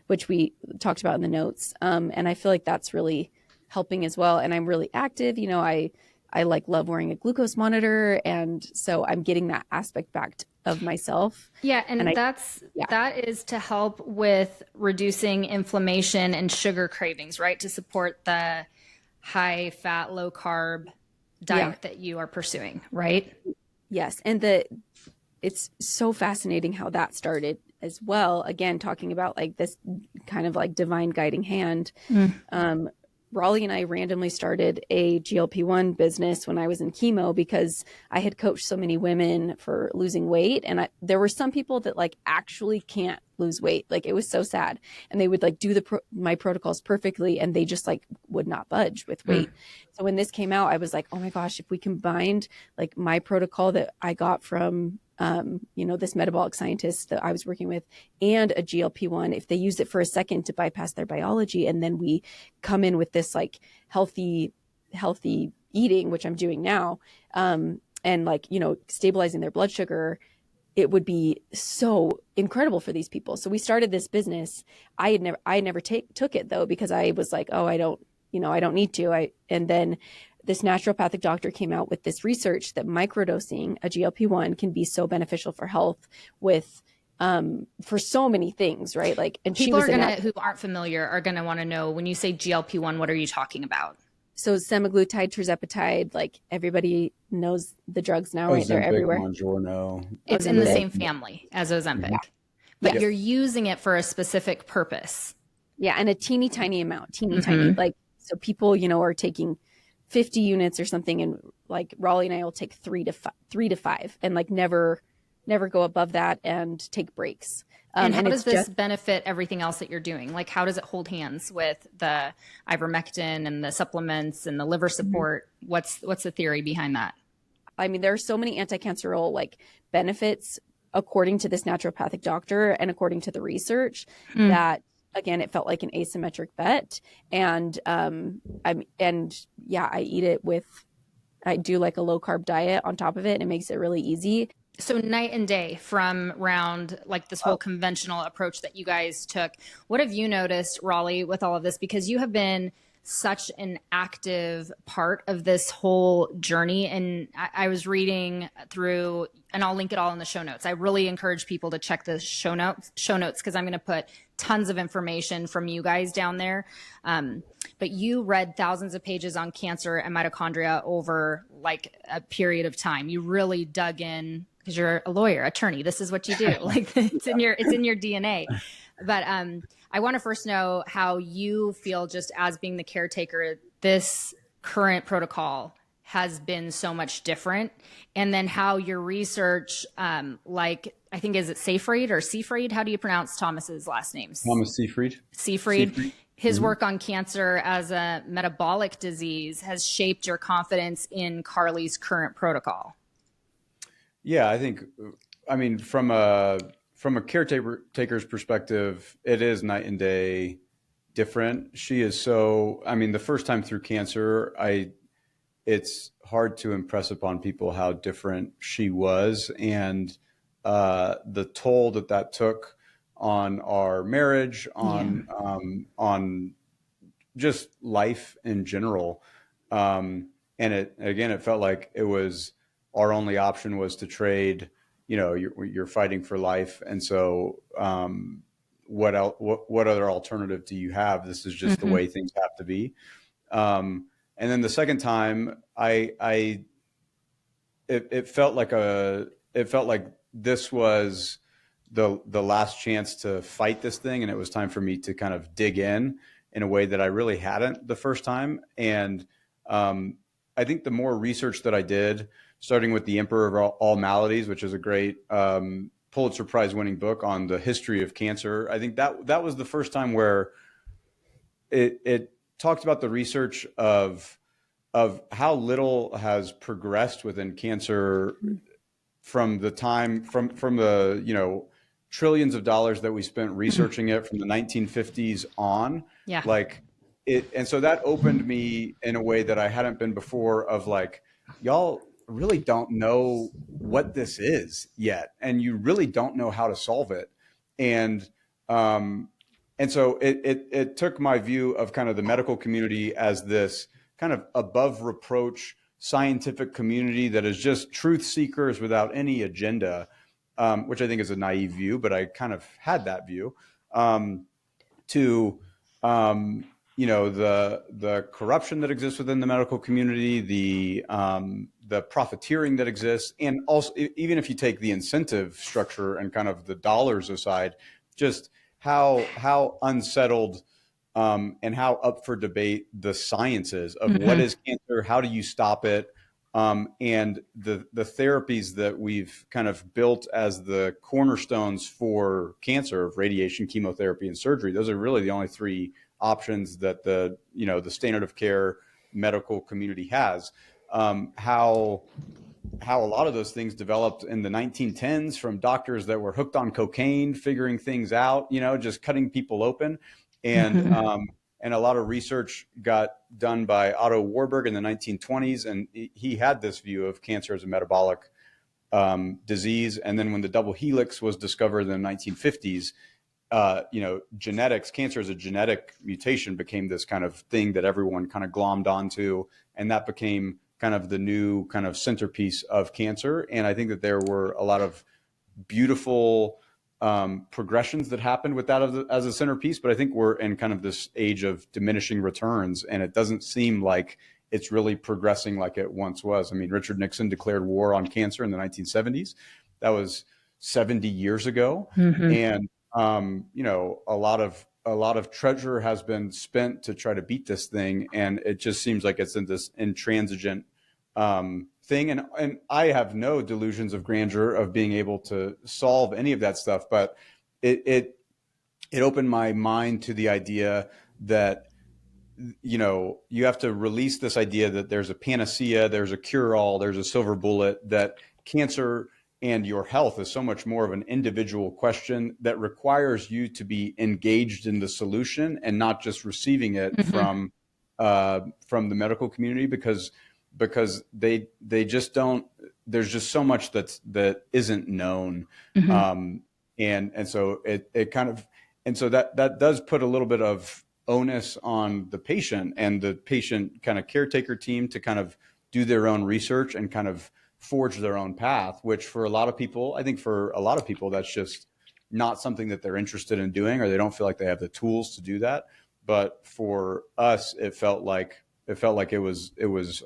which we talked about in the notes. And I feel like that's really helping as well. And I'm really active. You know, I like love wearing a glucose monitor. And so I'm getting that aspect back of myself. Yeah. And that is to help with reducing inflammation and sugar cravings, right? To support the high fat, low carb diet that you are pursuing, right? Yes. And it's so fascinating how that started as well. Again, talking about like this kind of like divine guiding hand. Raleigh and I randomly started a GLP-1 business when I was in chemo because I had coached so many women for losing weight. And there were some people that like actually can't lose weight. Like it was so sad. And they would like do my protocols perfectly and they just like would not budge with weight. So when this came out, I was like, oh my gosh, if we combined like my protocol that I got from this metabolic scientist that I was working with and a GLP-1, if they used it for a second to bypass their biology, and then we come in with this like healthy eating, which I'm doing now, and like, stabilizing their blood sugar, it would be so incredible for these people. So we started this business. I never took it though, because I was like, oh, I don't need to. And then this naturopathic doctor came out with this research that microdosing a GLP-1 can be so beneficial for health for so many things, right? Like, and people who aren't familiar are going to want to know, when you say GLP-1, what are you talking about? So semaglutide, tirzepatide, like everybody knows the drugs now, right? They're everywhere. Mounjaro. It's in the same family as Ozempic, but you're using it for a specific purpose. Yeah. And a teeny tiny amount, tiny, like, so people, are taking 50 units or something, and like Raleigh and I will take 3 to 5 and like never go above that and take breaks. And how does this benefit everything else that you're doing? Like, how does it hold hands with the ivermectin and the supplements and the liver support? What's the theory behind that? I mean, there are so many anti-cancerous like benefits according to this naturopathic doctor and according to the research that, again, it felt like an asymmetric bet. And I eat it I do like a low carb diet on top of it, and it makes it really easy. So night and day from round, like this whole conventional approach that you guys took. What have you noticed, Raleigh, with all of this? Because you have been such an active part of this whole journey. And I was reading through, and I'll link it all in the show notes. I really encourage people to check the show notes because I'm going to put tons of information from you guys down there. But you read thousands of pages on cancer and mitochondria over like a period of time. You really dug in because you're a lawyer, attorney. This is what you do. Like it's in your DNA. But I want to first know how you feel, just as being the caretaker, this current protocol has been so much different. And then how your research, like, I think, is it Seyfried or Seafried? How do you pronounce Thomas's last names? Thomas Seyfried. Seafried. His work on cancer as a metabolic disease has shaped your confidence in Carli's current protocol. Yeah, I mean, from a caretaker's perspective, it is night and day different. She is so, I mean, the first time through cancer, it's hard to impress upon people how different she was, and the toll that took on our marriage, on just life in general. And it felt like it was our only option was to trade. You know, you're fighting for life, and so what else? What other alternative do you have? This is just the way things have to be. And then the second time, it felt like this was the last chance to fight this thing, and it was time for me to kind of dig in a way that I really hadn't the first time. And I think the more research that I did, starting with The Emperor of All Maladies, which is a great Pulitzer Prize winning book on the history of cancer, I think that was the first time where it talked about the research of how little has progressed within cancer from the time from the trillions of dollars that we spent researching it from the 1950s on. Yeah. Like it, and so that opened me in a way that I hadn't been before, of like, y'all really don't know what this is yet, and you really don't know how to solve it. And so it took my view of kind of the medical community as this kind of above reproach scientific community that is just truth seekers without any agenda, which I think is a naive view, but I kind of had that view, to the corruption that exists within the medical community, the profiteering that exists, and also, even if you take the incentive structure and kind of the dollars aside, just how unsettled and how up for debate the science is of what is cancer, how do you stop it, and the therapies that we've kind of built as the cornerstones for cancer, of radiation, chemotherapy, and surgery. Those are really the only three options that the standard of care medical community has. How a lot of those things developed in the 1910s from doctors that were hooked on cocaine, figuring things out, just cutting people open. And and a lot of research got done by Otto Warburg in the 1920s, and he had this view of cancer as a metabolic disease. And then when the double helix was discovered in the 1950s, genetics, cancer as a genetic mutation became this kind of thing that everyone kind of glommed onto, and that became kind of the new kind of centerpiece of cancer. And I think that there were a lot of beautiful progressions that happened with that as a centerpiece, but I think we're in kind of this age of diminishing returns, and it doesn't seem like it's really progressing like it once was. I mean, Richard Nixon declared war on cancer in the 1970s. That was 70 years ago. And a lot of treasure has been spent to try to beat this thing, and it just seems like it's in this intransigent thing. And I have no delusions of grandeur of being able to solve any of that stuff, but it opened my mind to the idea that you have to release this idea that there's a panacea, there's a cure-all, there's a silver bullet, that cancer and your health is so much more of an individual question that requires you to be engaged in the solution and not just receiving it from the medical community, because they just don't, there's just so much that isn't known. And so it kind of, and so that does put a little bit of onus on the patient and the patient kind of caretaker team to kind of do their own research and kind of forge their own path, which for a lot of people, I think for a lot of people, that's just not something that they're interested in doing, or they don't feel like they have the tools to do that. But for us, it felt like it was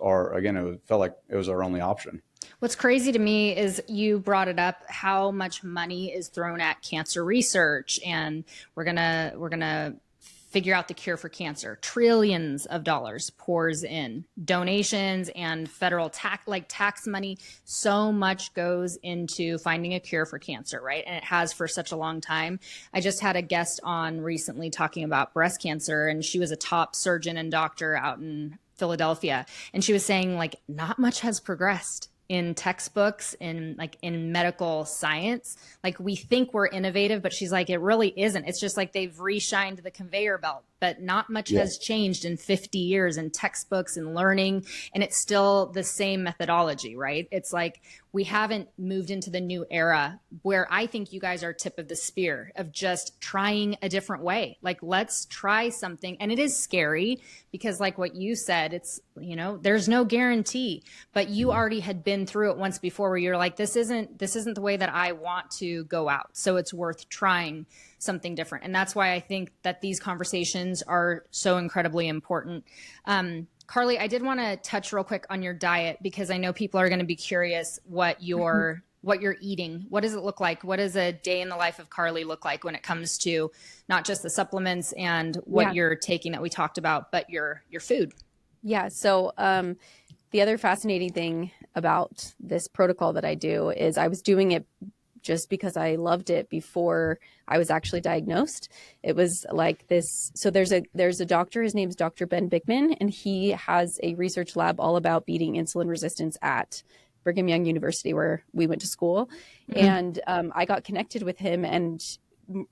our only option. What's crazy to me is you brought it up, how much money is thrown at cancer research, and we're gonna figure out the cure for cancer. Trillions of dollars pours in donations and federal tax money. So much goes into finding a cure for cancer, right? And it has for such a long time. I just had a guest on recently talking about breast cancer, and she was a top surgeon and doctor out in Philadelphia. And she was saying like not much has progressed in textbooks, in medical science. Like we think we're innovative, but she's like, it really isn't. It's just like they've reshined the conveyor belt, but not much has changed in 50 years in textbooks and learning. And it's still the same methodology, right? It's like we haven't moved into the new era where I think you guys are tip of the spear of just trying a different way. Like, let's try something. And it is scary because like what you said, it's, there's no guarantee, but you already had been through it once before where you're like, this isn't the way that I want to go out. So it's worth trying something different. And that's why I think that these conversations are so incredibly important. Carli, I did want to touch real quick on your diet because I know people are going to be curious what you're eating. What does it look like? What does a day in the life of Carli look like when it comes to not just the supplements and what you're taking that we talked about, but your food? Yeah. So the other fascinating thing about this protocol that I do is I was doing it just because I loved it before I was actually diagnosed. It was like this. So there's a doctor, his name's Dr. Ben Bickman, and he has a research lab all about beating insulin resistance at Brigham Young University, where we went to school. Mm-hmm. And I got connected with him and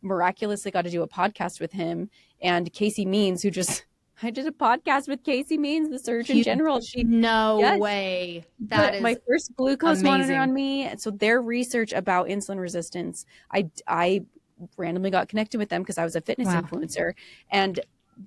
miraculously got to do a podcast with him and Casey Means, I did a podcast with Casey Means, the Surgeon General. No way. That is my first glucose monitor on me. And so their research about insulin resistance, I randomly got connected with them because I was a fitness influencer. And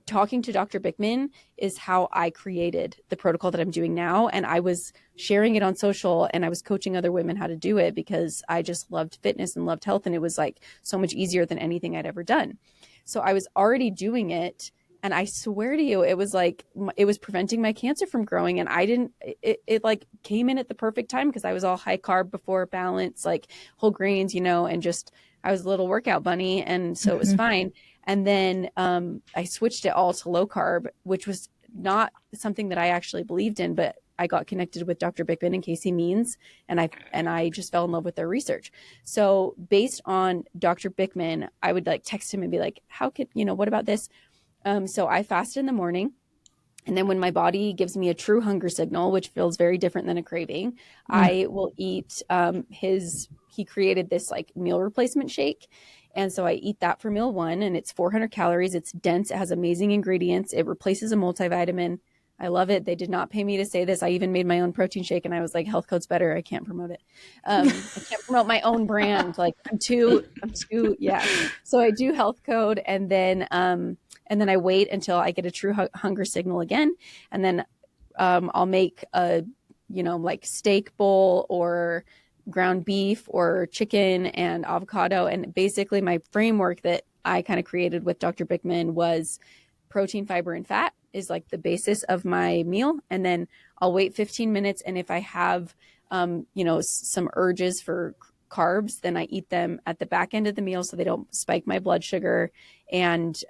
talking to Dr. Bickman is how I created the protocol that I'm doing now. And I was sharing it on social and I was coaching other women how to do it because I just loved fitness and loved health. And it was like so much easier than anything I'd ever done. So I was already doing it. And I swear to you, it was like, it was preventing my cancer from growing. And it like came in at the perfect time because I was all high carb before balance, like whole grains, and just, I was a little workout bunny. And so it was fine. And then I switched it all to low carb, which was not something that I actually believed in, but I got connected with Dr. Bickman and Casey Means, and I just fell in love with their research. So based on Dr. Bickman, I would like text him and be like, how could, what about this? So I fast in the morning. And then when my body gives me a true hunger signal, which feels very different than a craving, I will eat he created this like meal replacement shake. And so I eat that for meal one, and it's 400 calories. It's dense. It has amazing ingredients. It replaces a multivitamin. I love it. They did not pay me to say this. I even made my own protein shake and I was like, health code's better. I can't promote it. I can't promote my own brand. Like I'm too, yeah. So I do health code and then I wait until I get a true hunger signal again. And then I'll make a, like steak bowl or ground beef or chicken and avocado. And basically my framework that I kind of created with Dr. Bickman was protein, fiber, and fat is like the basis of my meal. And then I'll wait 15 minutes. And if I have, some urges for carbs, then I eat them at the back end of the meal so they don't spike my blood sugar. And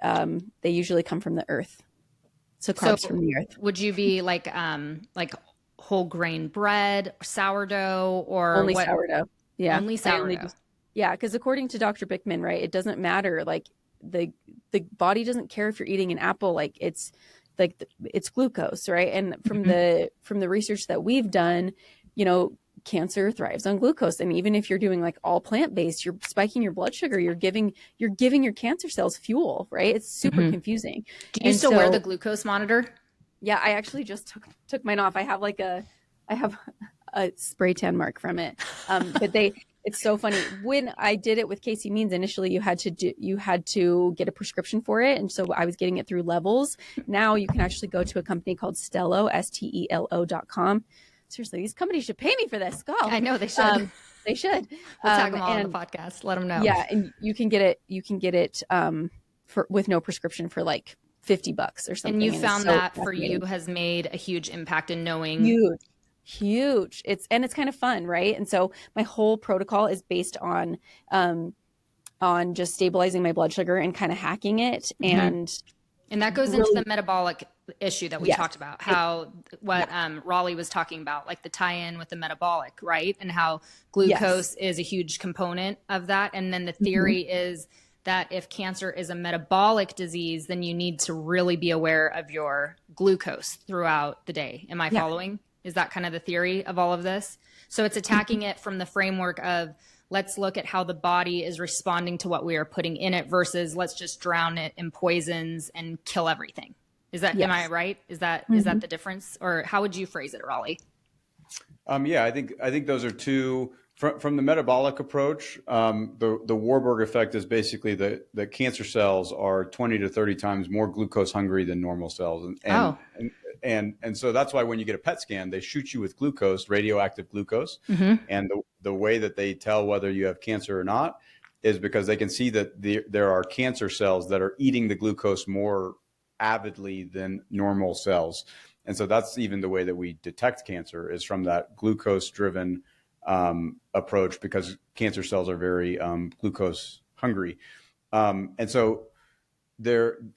they usually come from the earth. So carbs from the earth. Would you be like whole grain bread, sourdough, or only sourdough? Yeah. Only sourdough. Because according to Dr. Bickman, right, it doesn't matter. Like the body doesn't care if you're eating an apple, like it's glucose, right? And from the research that we've done, cancer thrives on glucose. And even if you're doing like all plant-based, you're spiking your blood sugar, you're giving your cancer cells fuel, right? It's super confusing. Do you still wear the glucose monitor? Yeah, I actually just took mine off. I have a spray tan mark from it. But it's so funny. When I did it with Casey Means, initially you had to get a prescription for it. And so I was getting it through Levels. Now you can actually go to a company called Stelo, STELO.com. Seriously, these companies should pay me for this. God. I know they should. They should. We'll tag them all on the podcast. Let them know. Yeah. And you can get it with no prescription for like $50 or something. And you found that for you has made a huge impact in knowing. Huge. Huge. It's kind of fun, right? And so my whole protocol is based on just stabilizing my blood sugar and kind of hacking it. And that goes into the metabolic issue that we Yes. talked about, Raleigh was talking about, like the tie-in with the metabolic, right? And how glucose is a huge component of that. And then the theory is that if cancer is a metabolic disease, then you need to really be aware of your glucose throughout the day. Am I following? Is that kind of the theory of all of this? So it's attacking it from the framework of, let's look at how the body is responding to what we are putting in it versus let's just drown it in poisons and kill everything. Is that, am I right? Is that the difference? Or how would you phrase it, Raleigh? Yeah, I think those are two from the metabolic approach. The Warburg effect is basically that cancer cells are 20 to 30 times more glucose hungry than normal cells. And so that's why when you get a PET scan, they shoot you with glucose, radioactive glucose. And the way that they tell whether you have cancer or not is because they can see that there are cancer cells that are eating the glucose more avidly than normal cells. And so that's even the way that we detect cancer is from that glucose driven approach, because cancer cells are very glucose hungry. And so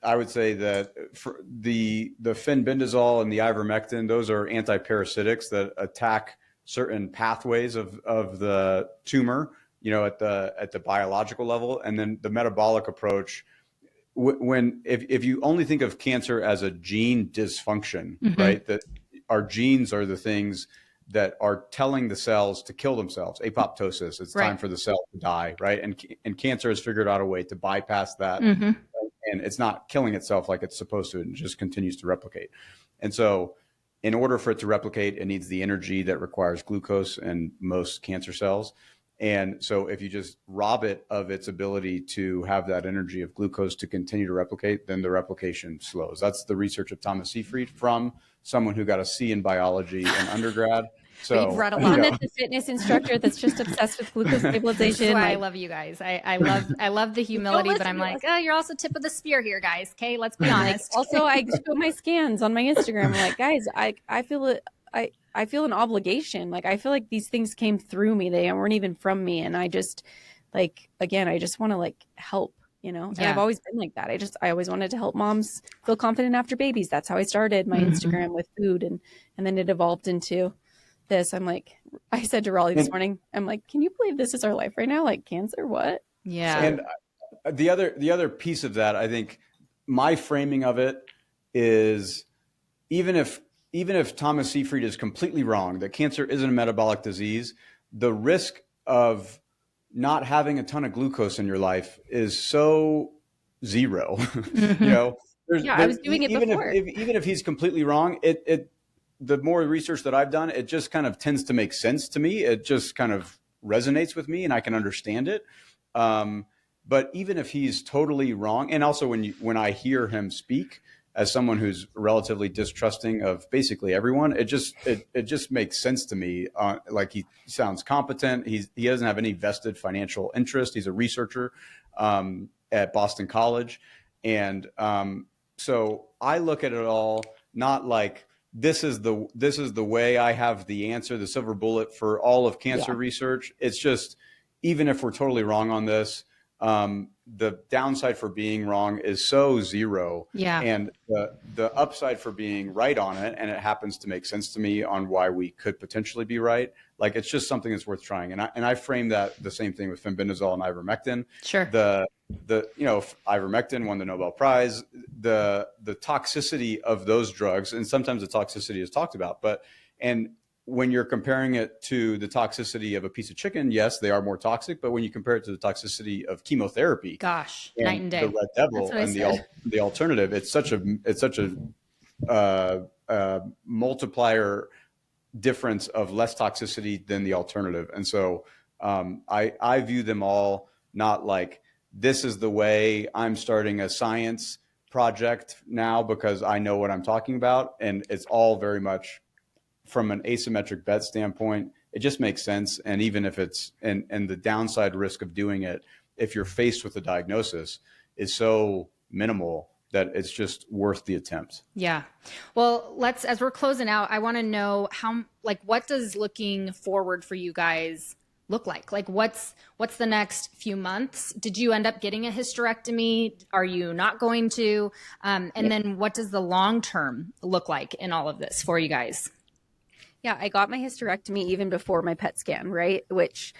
I would say that for the fenbendazole and the ivermectin, those are antiparasitics that attack certain pathways of the tumor, at the biological level. And then the metabolic approach, if you only think of cancer as a gene dysfunction, right? That our genes are the things that are telling the cells to kill themselves. Apoptosis, it's time for the cell to die, right? And cancer has figured out a way to bypass that. And it's not killing itself like it's supposed to. It just continues to replicate. And so in order for it to replicate, it needs the energy that requires glucose in most cancer cells. And so if you just rob it of its ability to have that energy of glucose to continue to replicate, then the replication slows. That's the research of Thomas Seyfried, from someone who got a C in biology in undergrad. So you've read a lot. The fitness instructor that's just obsessed with glucose stabilization. This is why I love you guys. I love the humility, but I'm like, oh, you're also tip of the spear here, guys. Okay, let's be honest. Also, I show my scans on my Instagram. I'm like, guys, I feel it. I feel an obligation. Like, I feel like these things came through me. They weren't even from me. And I just I just want to help, and I've always been like that. I always wanted to help moms feel confident after babies. That's how I started my Instagram with food. And then it evolved into this. I said to Raleigh this morning, I'm like, can you believe this is our life right now? Like, cancer, what? Yeah. And the other piece of that, I think my framing of it is, even if Thomas Seyfried is completely wrong, that cancer isn't a metabolic disease, the risk of not having a ton of glucose in your life is so zero. I was doing it before. Even if he's completely wrong, the more research that I've done, it just kind of tends to make sense to me. It just kind of resonates with me and I can understand it. But even if he's totally wrong, and also when I hear him speak as someone who's relatively distrusting of basically everyone, it just makes sense to me. Like, he sounds competent. He doesn't have any vested financial interest. He's a researcher at Boston College. And so I look at it all not like this is the way I have the answer, the silver bullet for all of cancer research. It's just, even if we're totally wrong on this, the downside for being wrong is so zero. Yeah. And the upside for being right on it, and it happens to make sense to me on why we could potentially be right. Like, it's just something that's worth trying. And I frame that the same thing with fenbendazole and ivermectin. Sure. Ivermectin won the Nobel Prize. The toxicity of those drugs, and sometimes the toxicity is talked about, and when you're comparing it to the toxicity of a piece of chicken, yes, they are more toxic. But when you compare it to the toxicity of chemotherapy, gosh, night and day. The Red Devil and the alternative, it's such a multiplier difference of less toxicity than the alternative. And so I view them all not like, this is the way I'm starting a science project now because I know what I'm talking about. And it's all very much from an asymmetric bet standpoint. It just makes sense. And even if it's, and the downside risk of doing it, if you're faced with a diagnosis, is so minimal that it's just worth the attempt. Yeah. Well, as we're closing out, I want to know what does looking forward for you guys look like? Like what's the next few months? Did you end up getting a hysterectomy? Are you not going to? And then what does the long term look like in all of this for you guys? Yeah, I got my hysterectomy even before my PET scan, right? Which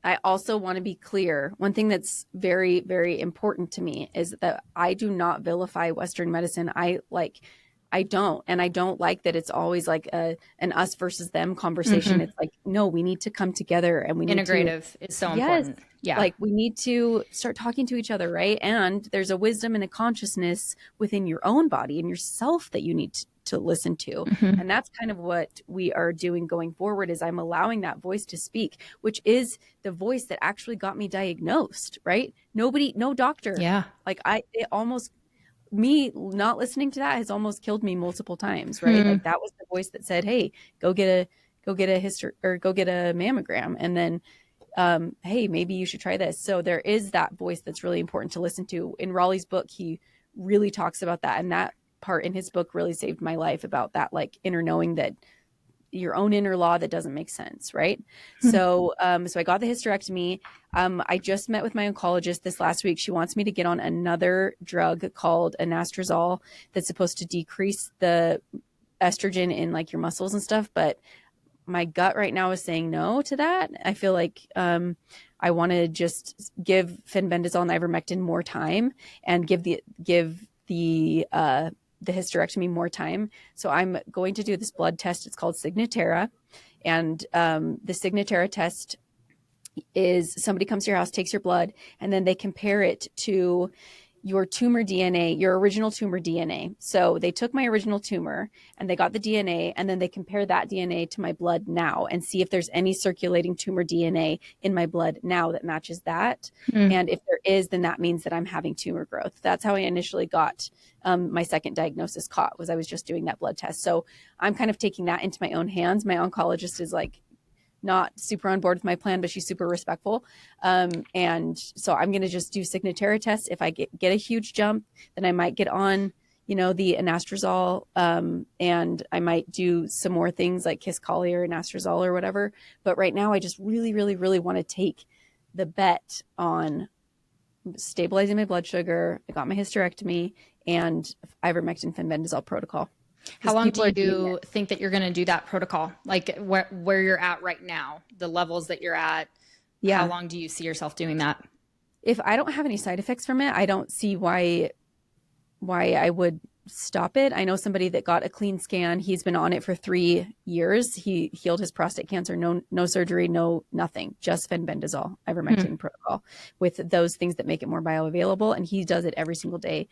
I also want to be clear. One thing that's very, very important to me is that I do not vilify Western medicine. I don't. And I don't like that it's always like an us versus them conversation. Mm-hmm. It's like, no, we need to come together and we need integrative is so important. Yeah. Like we need to start talking to each other, right? And there's a wisdom and a consciousness within your own body and yourself that you need to listen to. Mm-hmm. And that's kind of what we are doing going forward is I'm allowing that voice to speak, which is the voice that actually got me diagnosed, right? No doctor. Yeah. Like me not listening to that has almost killed me multiple times, right? Mm-hmm. Like that was the voice that said, hey, go get a history or go get a mammogram. And then, hey, maybe you should try this. So there is that voice that's really important to listen to. In Raleigh's book, he really talks about that. And that part in his book really saved my life about that, like inner knowing that your own inner law that doesn't make sense. Right. So I got the hysterectomy. I just met with my oncologist this last week. She wants me to get on another drug called anastrozole that's supposed to decrease the estrogen in like your muscles and stuff. But my gut right now is saying no to that. I feel like, I want to just give fenbendazole and ivermectin more time and give the hysterectomy more time. So I'm going to do this blood test. It's called Signatera. And the Signatera test is somebody comes to your house, takes your blood, and then they compare it to your tumor DNA, your original tumor DNA. So they took my original tumor and they got the DNA, and then they compare that DNA to my blood now and see if there's any circulating tumor DNA in my blood now that matches that. And if there is, then that means that I'm having tumor growth. That's how I initially got my second diagnosis caught, was I was just doing that blood test. So I'm kind of taking that into my own hands. My oncologist is like not super on board with my plan, but she's super respectful. And so I'm going to just do Signatera tests. If I get a huge jump, then I might get on, the anastrozole, and I might do some more things like Kisqali or anastrozole or whatever. But right now I just really, really, really want to take the bet on stabilizing my blood sugar. I got my hysterectomy and ivermectin fenbendazole protocol. How long do you think that you're going to do that protocol? Like where you're at right now, the levels that you're at, how long do you see yourself doing that? If I don't have any side effects from it, I don't see why I would stop it. I know somebody that got a clean scan. He's been on it for 3 years. He healed his prostate cancer, no surgery, no nothing, just fenbendazole, ivermectin protocol with those things that make it more bioavailable. And he does it every single day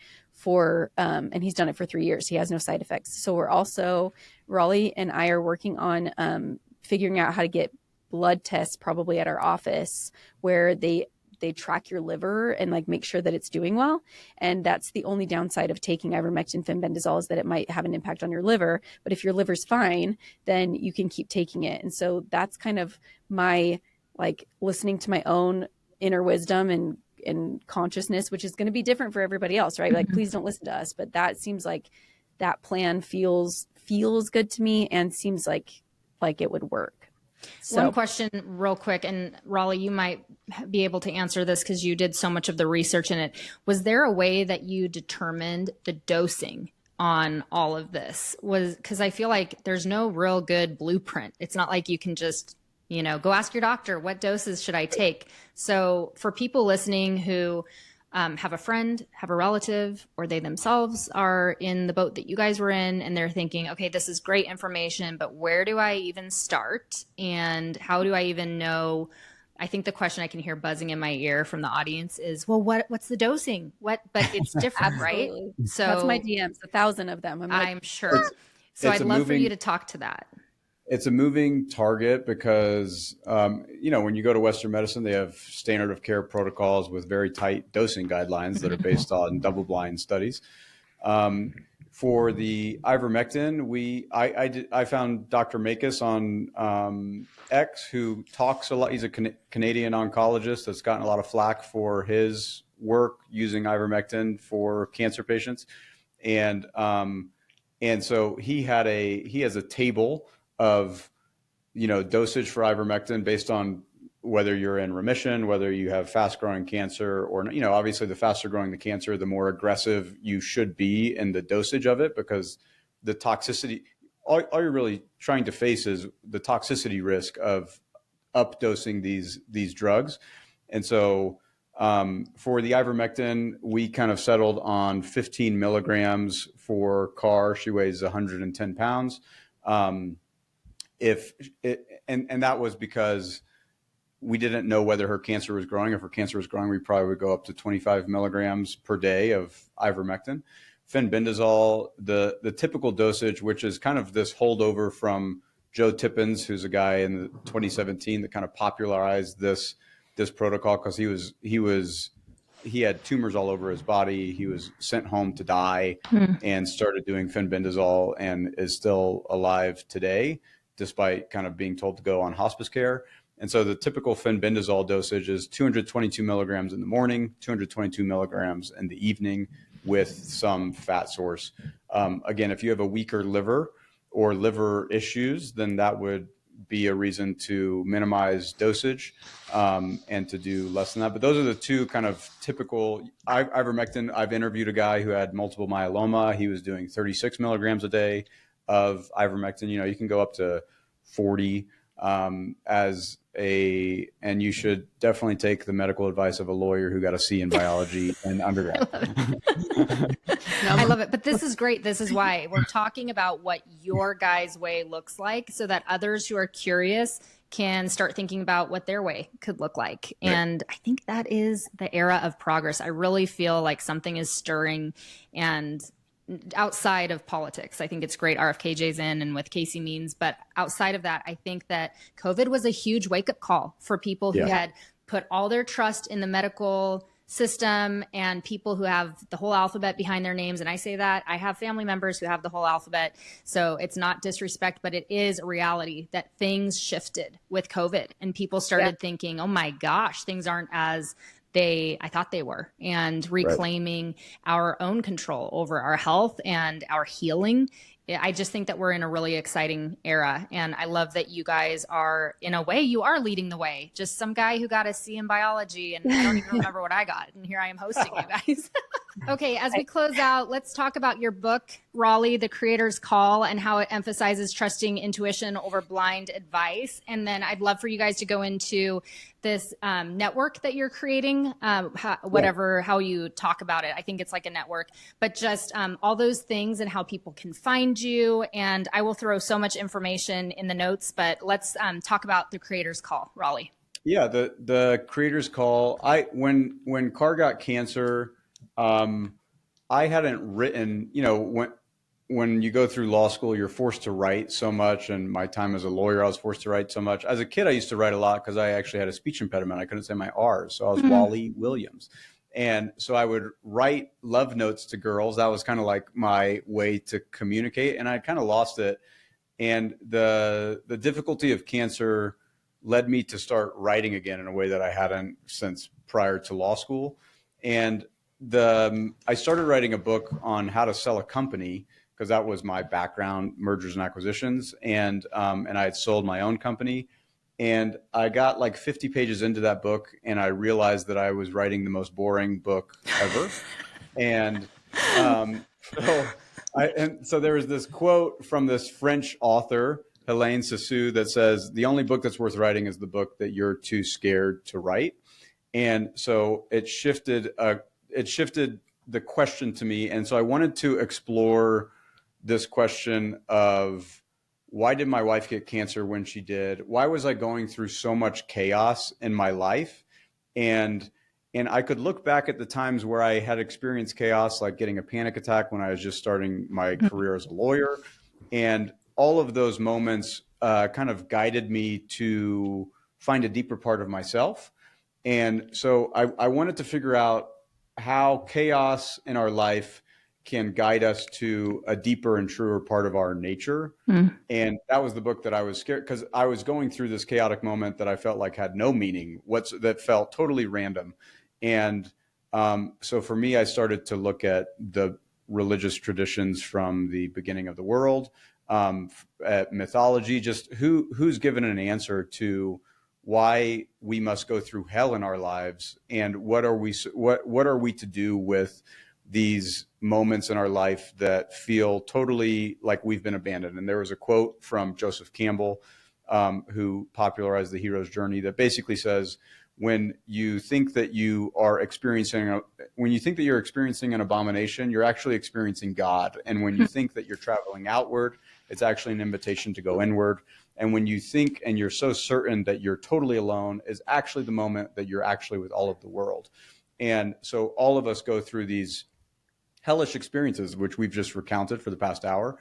and he's done it for 3 years. He has no side effects. So Raleigh and I are working on figuring out how to get blood tests probably at our office where they track your liver and like make sure that it's doing well. And that's the only downside of taking ivermectin fenbendazole is that it might have an impact on your liver. But if your liver's fine, then you can keep taking it. And so that's kind of my like listening to my own inner wisdom and consciousness, which is going to be different for everybody else, right? Like, please don't listen to us. But that seems like that plan feels good to me and seems like it would work. So. One question real quick, and Raleigh, you might be able to answer this because you did so much of the research in it. Was there a way that you determined the dosing on all of this? Because I feel like there's no real good blueprint. It's not like you can just, go ask your doctor, what doses should I take? So for people listening who have a friend, have a relative, or they themselves are in the boat that you guys were in, and they're thinking, okay, this is great information, but where do I even start? And how do I even know? I think the question I can hear buzzing in my ear from the audience is, well, what's the dosing? But it's different, right? So that's my DMs, 1,000 of them. I'm sure. So I'd love for you to talk to that. It's a moving target because, when you go to Western medicine, they have standard of care protocols with very tight dosing guidelines that are based on double-blind studies. For the ivermectin, I found Dr. Makis on X, who talks a lot. He's a Canadian oncologist that's gotten a lot of flack for his work using ivermectin for cancer patients. And so he has a table of, dosage for ivermectin based on whether you're in remission, whether you have fast growing cancer or, obviously the faster growing the cancer, the more aggressive you should be in the dosage of it, because the toxicity, all you're really trying to face is the toxicity risk of updosing these drugs. And so for the ivermectin, we kind of settled on 15 milligrams for Car. She weighs 110 pounds. And that was because we didn't know whether her cancer was growing. If her cancer was growing, we probably would go up to 25 milligrams per day of ivermectin. Fenbendazole, the typical dosage, which is kind of this holdover from Joe Tippins, who's a guy in 2017 that kind of popularized this protocol, because he had tumors all over his body. He was sent home to die and started doing fenbendazole and is still alive today, despite kind of being told to go on hospice care. And so the typical fenbendazole dosage is 222 milligrams in the morning, 222 milligrams in the evening with some fat source. Again, if you have a weaker liver or liver issues, then that would be a reason to minimize dosage and to do less than that. But those are the two kind of typical ivermectin. I've interviewed a guy who had multiple myeloma. He was doing 36 milligrams a day of ivermectin. You can go up to 40 and you should definitely take the medical advice of a lawyer who got a C in biology in undergrad. I love it. But this is great. This is why we're talking about what your guys' way looks like, so that others who are curious can start thinking about what their way could look like. Right. And I think that is the era of progress. I really feel like something is stirring, and outside of politics, I think it's great RFKJ's in and with Casey Means, but outside of that, I think that COVID was a huge wake-up call for people who had put all their trust in the medical system and people who have the whole alphabet behind their names. And I say that I have family members who have the whole alphabet, so it's not disrespect, but it is a reality that things shifted with COVID and people started thinking, oh my gosh, things aren't as I thought they were, and reclaiming our own control over our health and our healing. I just think that we're in a really exciting era. And I love that you guys are, in a way, you are leading the way. Just some guy who got a C in biology, and I don't even remember what I got. And here I am hosting you guys. Okay, as we close out, let's talk about your book, Raleigh, The Creator's Call, and how it emphasizes trusting intuition over blind advice. And then I'd love for you guys to go into this network that you're creating, how you talk about it. I think it's like a network, but just all those things and how people can find you. And I will throw so much information in the notes, but let's talk about The Creator's Call, Raleigh. Yeah, the Creator's Call. When Car got cancer, I hadn't written, when you go through law school, you're forced to write so much. And my time as a lawyer, I was forced to write so much. As a kid, I used to write a lot because I actually had a speech impediment. I couldn't say my R's. So I was Raleigh Williams. And so I would write love notes to girls. That was kind of like my way to communicate. And I kind of lost it. And the difficulty of cancer led me to start writing again in a way that I hadn't since prior to law school. And I started writing a book on how to sell a company, because that was my background, mergers and acquisitions. And I had sold my own company, and I got like 50 pages into that book, and I realized that I was writing the most boring book ever. And so there was this quote from this French author, Helene Cixous, that says, "The only book that's worth writing is the book that you're too scared to write." And so it shifted the question to me. And so I wanted to explore this question of, why did my wife get cancer when she did? Why was I going through so much chaos in my life? And I could look back at the times where I had experienced chaos, like getting a panic attack when I was just starting my career as a lawyer. And all of those moments kind of guided me to find a deeper part of myself. And so I wanted to figure out how chaos in our life can guide us to a deeper and truer part of our nature. And that was the book that I was scared, because I was going through this chaotic moment that I felt like had no meaning, that felt totally random. And So for me, I started to look at the religious traditions from the beginning of the world, at mythology, just who's given an answer to why we must go through hell in our lives, and what are we to do with these moments in our life that feel totally like we've been abandoned. And there was a quote from Joseph Campbell, who popularized the hero's journey, that basically says, when you think that you're experiencing an abomination, you're actually experiencing God. And when you think that you're traveling outward, it's actually an invitation to go inward. And when you think and you're so certain that you're totally alone, is actually the moment that you're actually with all of the world. And so all of us go through these hellish experiences, which we've just recounted for the past hour.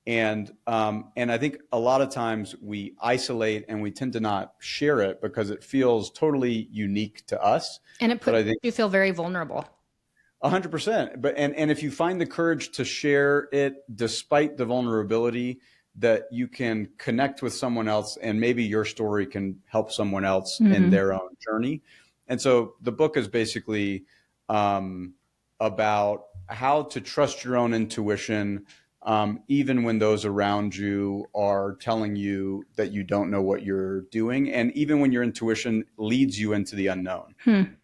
And I think a lot of times we isolate and we tend to not share it because it feels totally unique to us. And it puts you feel very vulnerable. 100%. And if you find the courage to share it, despite the vulnerability, that you can connect with someone else, and maybe your story can help someone else in their own journey. And so the book is basically about how to trust your own intuition, even when those around you are telling you that you don't know what you're doing, and even when your intuition leads you into the unknown.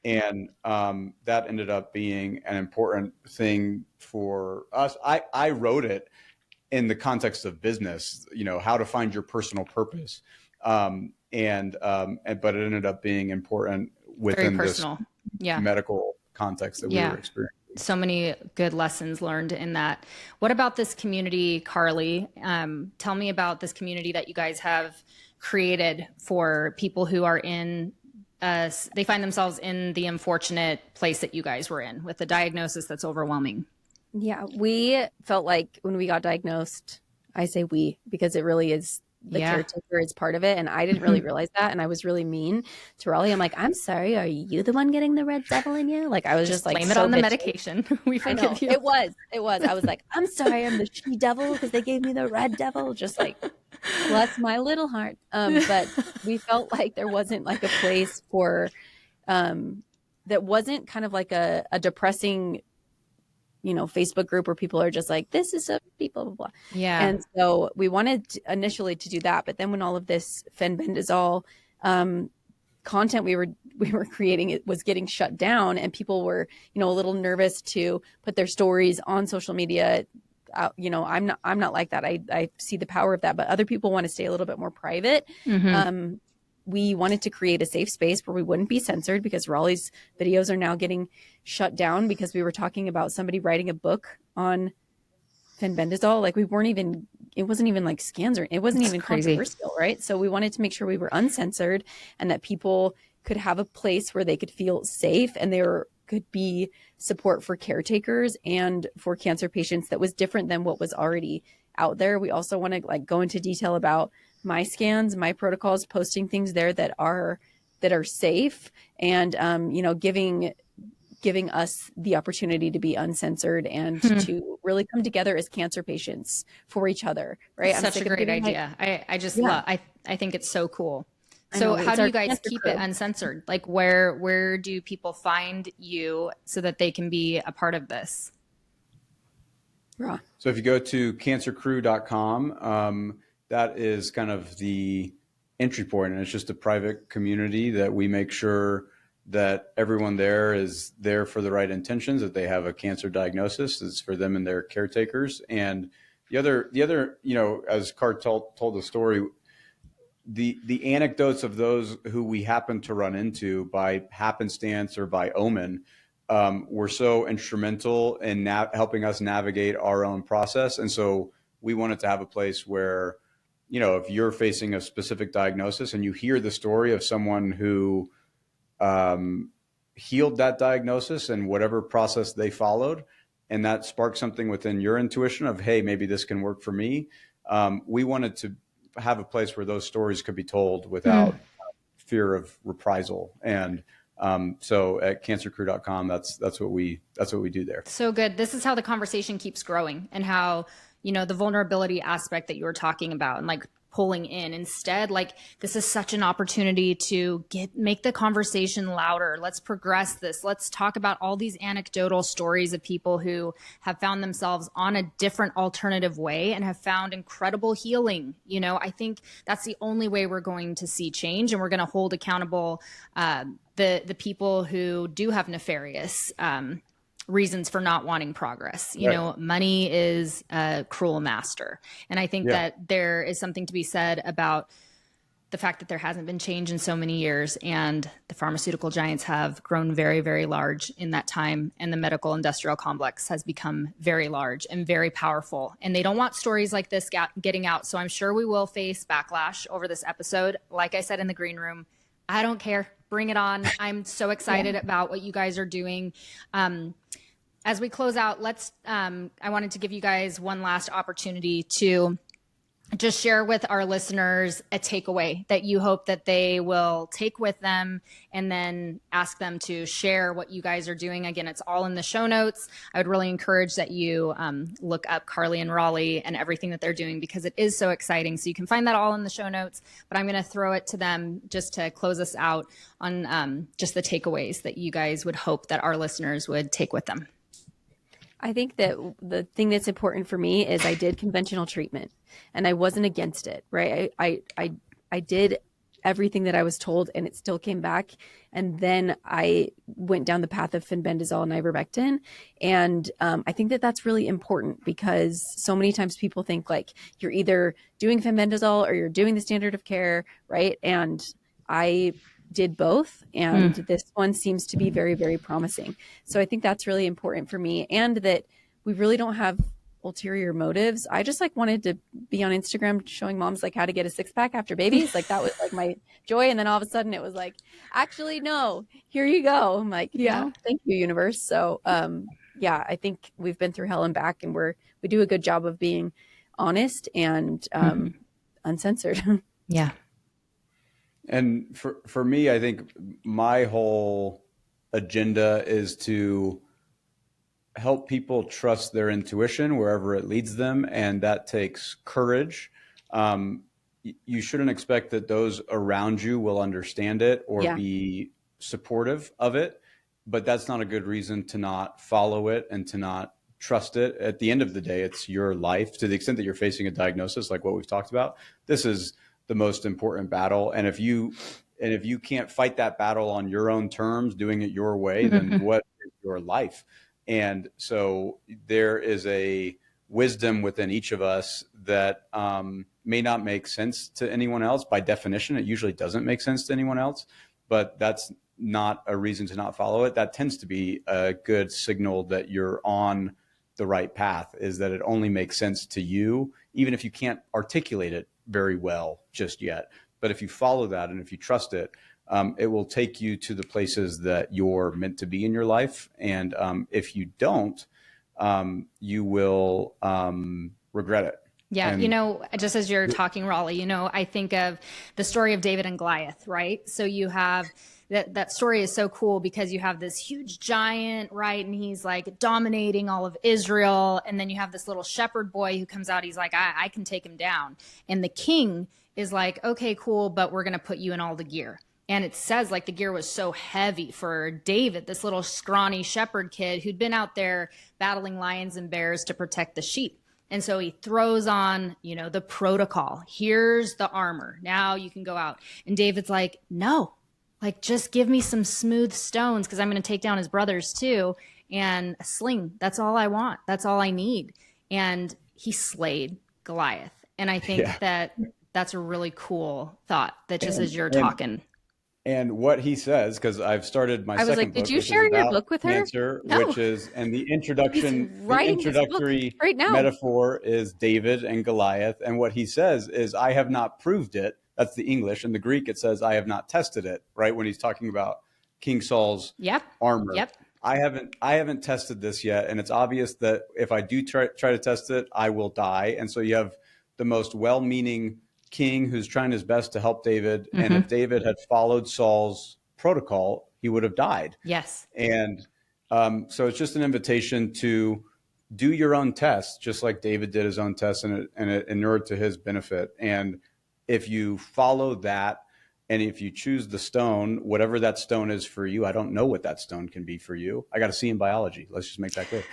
And that ended up being an important thing for us. I wrote it in the context of business, how to find your personal purpose. But it ended up being important within this medical context that we were experiencing. So many good lessons learned in that. What about this community, Carli? Tell me about this community that you guys have created for people who are they find themselves in the unfortunate place that you guys were in, with a diagnosis that's overwhelming. Yeah, we felt like when we got diagnosed, I say we, because it really is the caretaker is part of it. And I didn't really realize that. And I was really mean to Raleigh. I'm like, I'm sorry. Are you the one getting the red devil in you? Like, I was just like, blame it on the medication. We forgive you. It was. I was like, I'm sorry. I'm the she devil because they gave me the red devil. Just like, bless my little heart. But we felt like there wasn't like a place for, that wasn't kind of like a depressing, Facebook group where people are just like, this is a people, blah, blah, blah. Yeah. And so we wanted initially to do that. But then when all of this fenbendazole content we were creating, it was getting shut down, and people were, a little nervous to put their stories on social media. I'm not like that. I see the power of that, but other people want to stay a little bit more private. We wanted to create a safe space where we wouldn't be censored, because Raleigh's videos are now getting shut down because we were talking about somebody writing a book on fenbendazole. Like, it wasn't even like scans, or it wasn't even controversial, right? So we wanted to make sure we were uncensored, and that people could have a place where they could feel safe, and there could be support for caretakers and for cancer patients that was different than what was already out there. We also want to go into detail about my scans, my protocols, posting things there that are safe, and giving us the opportunity to be uncensored and to really come together as cancer patients for each other. Right? Such a great idea. I just love. I think it's so cool. So how do you guys keep it uncensored? Like, where do people find you so that they can be a part of this? Yeah. So if you go to cancercrew.com, that is kind of the entry point, and it's just a private community that we make sure that everyone there is there for the right intentions, that they have a cancer diagnosis. It's for them and their caretakers. And the other, as Cart told the story, the anecdotes of those who we happen to run into by happenstance or by omen were so instrumental in helping us navigate our own process. And so we wanted to have a place where, if you're facing a specific diagnosis and you hear the story of someone who healed that diagnosis and whatever process they followed, and that sparked something within your intuition of, hey, maybe this can work for me. We wanted to have a place where those stories could be told without fear of reprisal. And so at cancercrew.com, that's what we do there. So good. This is how the conversation keeps growing, and how, the vulnerability aspect that you were talking about, and like pulling in. Instead, like, this is such an opportunity to make the conversation louder. Let's progress this. Let's talk about all these anecdotal stories of people who have found themselves on a different alternative way and have found incredible healing. You know, I think that's the only way we're going to see change, and we're going to hold accountable the people who do have nefarious reasons for not wanting progress. You know, money is a cruel master. And I think that there is something to be said about the fact that there hasn't been change in so many years, and the pharmaceutical giants have grown very, very large in that time. And the medical industrial complex has become very large and very powerful. And they don't want stories like this getting out. So I'm sure we will face backlash over this episode. Like I said in the green room, I don't care. Bring it on. I'm so excited about what you guys are doing. As we close out, I wanted to give you guys one last opportunity to just share with our listeners a takeaway that you hope that they will take with them, and then ask them to share what you guys are doing. Again, it's all in the show notes. I would really encourage that you look up Carli and Raleigh and everything that they're doing, because it is so exciting. So you can find that all in the show notes, but I'm going to throw it to them just to close us out on just the takeaways that you guys would hope that our listeners would take with them. I think that the thing that's important for me is I did conventional treatment and I wasn't against it, right? I did everything that I was told, and it still came back. And then I went down the path of fenbendazole and ivermectin. And I think that that's really important, because so many times people think like you're either doing fenbendazole or you're doing the standard of care, right? And I did both, and this one seems to be very, very promising. So I think that's really important for me, and that we really don't have ulterior motives. I just like wanted to be on Instagram showing moms like how to get a 6-pack after babies. Like that was like my joy. And then all of a sudden it was like, actually, no, here you go. I'm like, yeah, thank you, universe. So yeah, I think we've been through hell and back, and we do a good job of being honest and uncensored. Yeah. And for me, I think my whole agenda is to help people trust their intuition wherever it leads them. And that takes courage. You shouldn't expect that those around you will understand it or be supportive of it, but that's not a good reason to not follow it and to not trust it. At the end of the day, it's your life. To the extent that you're facing a diagnosis, like what we've talked about, this is the most important battle. And if you can't fight that battle on your own terms, doing it your way, then what is your life? And so there is a wisdom within each of us that may not make sense to anyone else. By definition, it usually doesn't make sense to anyone else, but that's not a reason to not follow it. That tends to be a good signal that you're on the right path, is that it only makes sense to you, even if you can't articulate it very well just yet. But if you follow that and if you trust it, it will take you to the places that you're meant to be in your life. And if you don't, you will regret it. Yeah. And, you know, just as you're talking, Raleigh, you know, I think of the story of David and Goliath, right? So you have that story is so cool because you have this huge giant, right? And he's like dominating all of Israel. And then you have this little shepherd boy who comes out. He's like, I can take him down. And the king is like, okay, cool, but we're going to put you in all the gear. And it says like the gear was so heavy for David, this little scrawny shepherd kid who'd been out there battling lions and bears to protect the sheep. And so he throws on, you know, the protocol. Here's the armor. Now you can go out. And David's like, no, like just give me some smooth stones because I'm going to take down his brothers too. And a sling. That's all I want. That's all I need. And he slayed Goliath. And I think that that's a really cool thought that just as you're talking. And what he says, because I've started my second book. I was like, did you share your book with her? Cancer, no. Which is, and the introductory right now. metaphor is David and Goliath. And what he says is, I have not proved it. That's the English. And the Greek, it says, I have not tested it, right? When he's talking about King Saul's armor. Yep. I haven't tested this yet. And it's obvious that if I do try to test it, I will die. And so you have the most well-meaning king who's trying his best to help David. And if David had followed Saul's protocol, he would have died. Yes. And so it's just an invitation to do your own tests, just like David did his own tests, and it inured to his benefit. And if you follow that, and if you choose the stone, whatever that stone is for you, I don't know what that stone can be for you. I got a C in biology. Let's just make that clear.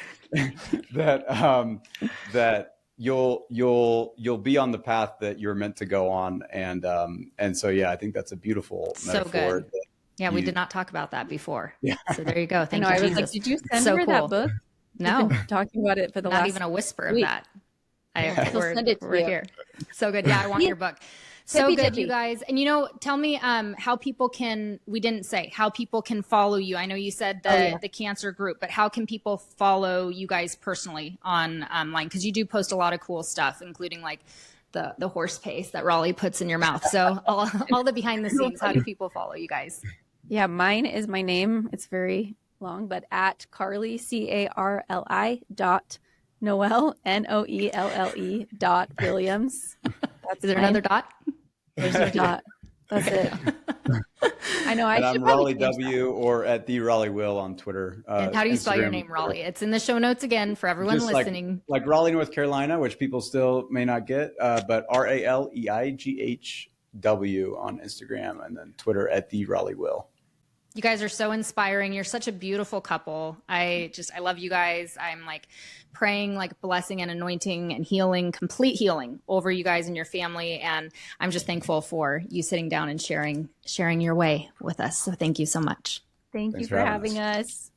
that you'll be on the path that you're meant to go on. And so, yeah, I think that's a beautiful metaphor. Good. Yeah, we did not talk about that before. Yeah. So there you go. Thank you, I was Jesus. like, did you send So her cool. that book? No. We've been talking about it for the Not last even a whisper week. of that. We'll send it to we're you. here. So good. Yeah, I want your book. So good, Tippy. you guys. And, you know, tell me how people can, we didn't say, how people can follow you. I know you said the cancer group, but how can people follow you guys personally online? Because you do post a lot of cool stuff, including like the horse paste that Raleigh puts in your mouth. So all the behind the scenes, how do people follow you guys? Yeah, mine is my name. It's very long, but at Carli, CARLI .Noelle, NOELLE .Williams. Is there another dot? There's no dot. That's it. I know. And I'm Raleigh W or at the Raleigh Will on Twitter. And how do you spell your Instagram, name, Raleigh? It's in the show notes again for everyone just listening. like Raleigh, North Carolina, which people still may not get, but RALEIGHW on Instagram, and then Twitter at the Raleigh Will. You guys are so inspiring. You're such a beautiful couple. I love you guys. I'm like praying like blessing and anointing and healing, complete healing over you guys and your family. And I'm just thankful for you sitting down and sharing your way with us. So thank you so much. Thanks you for having us.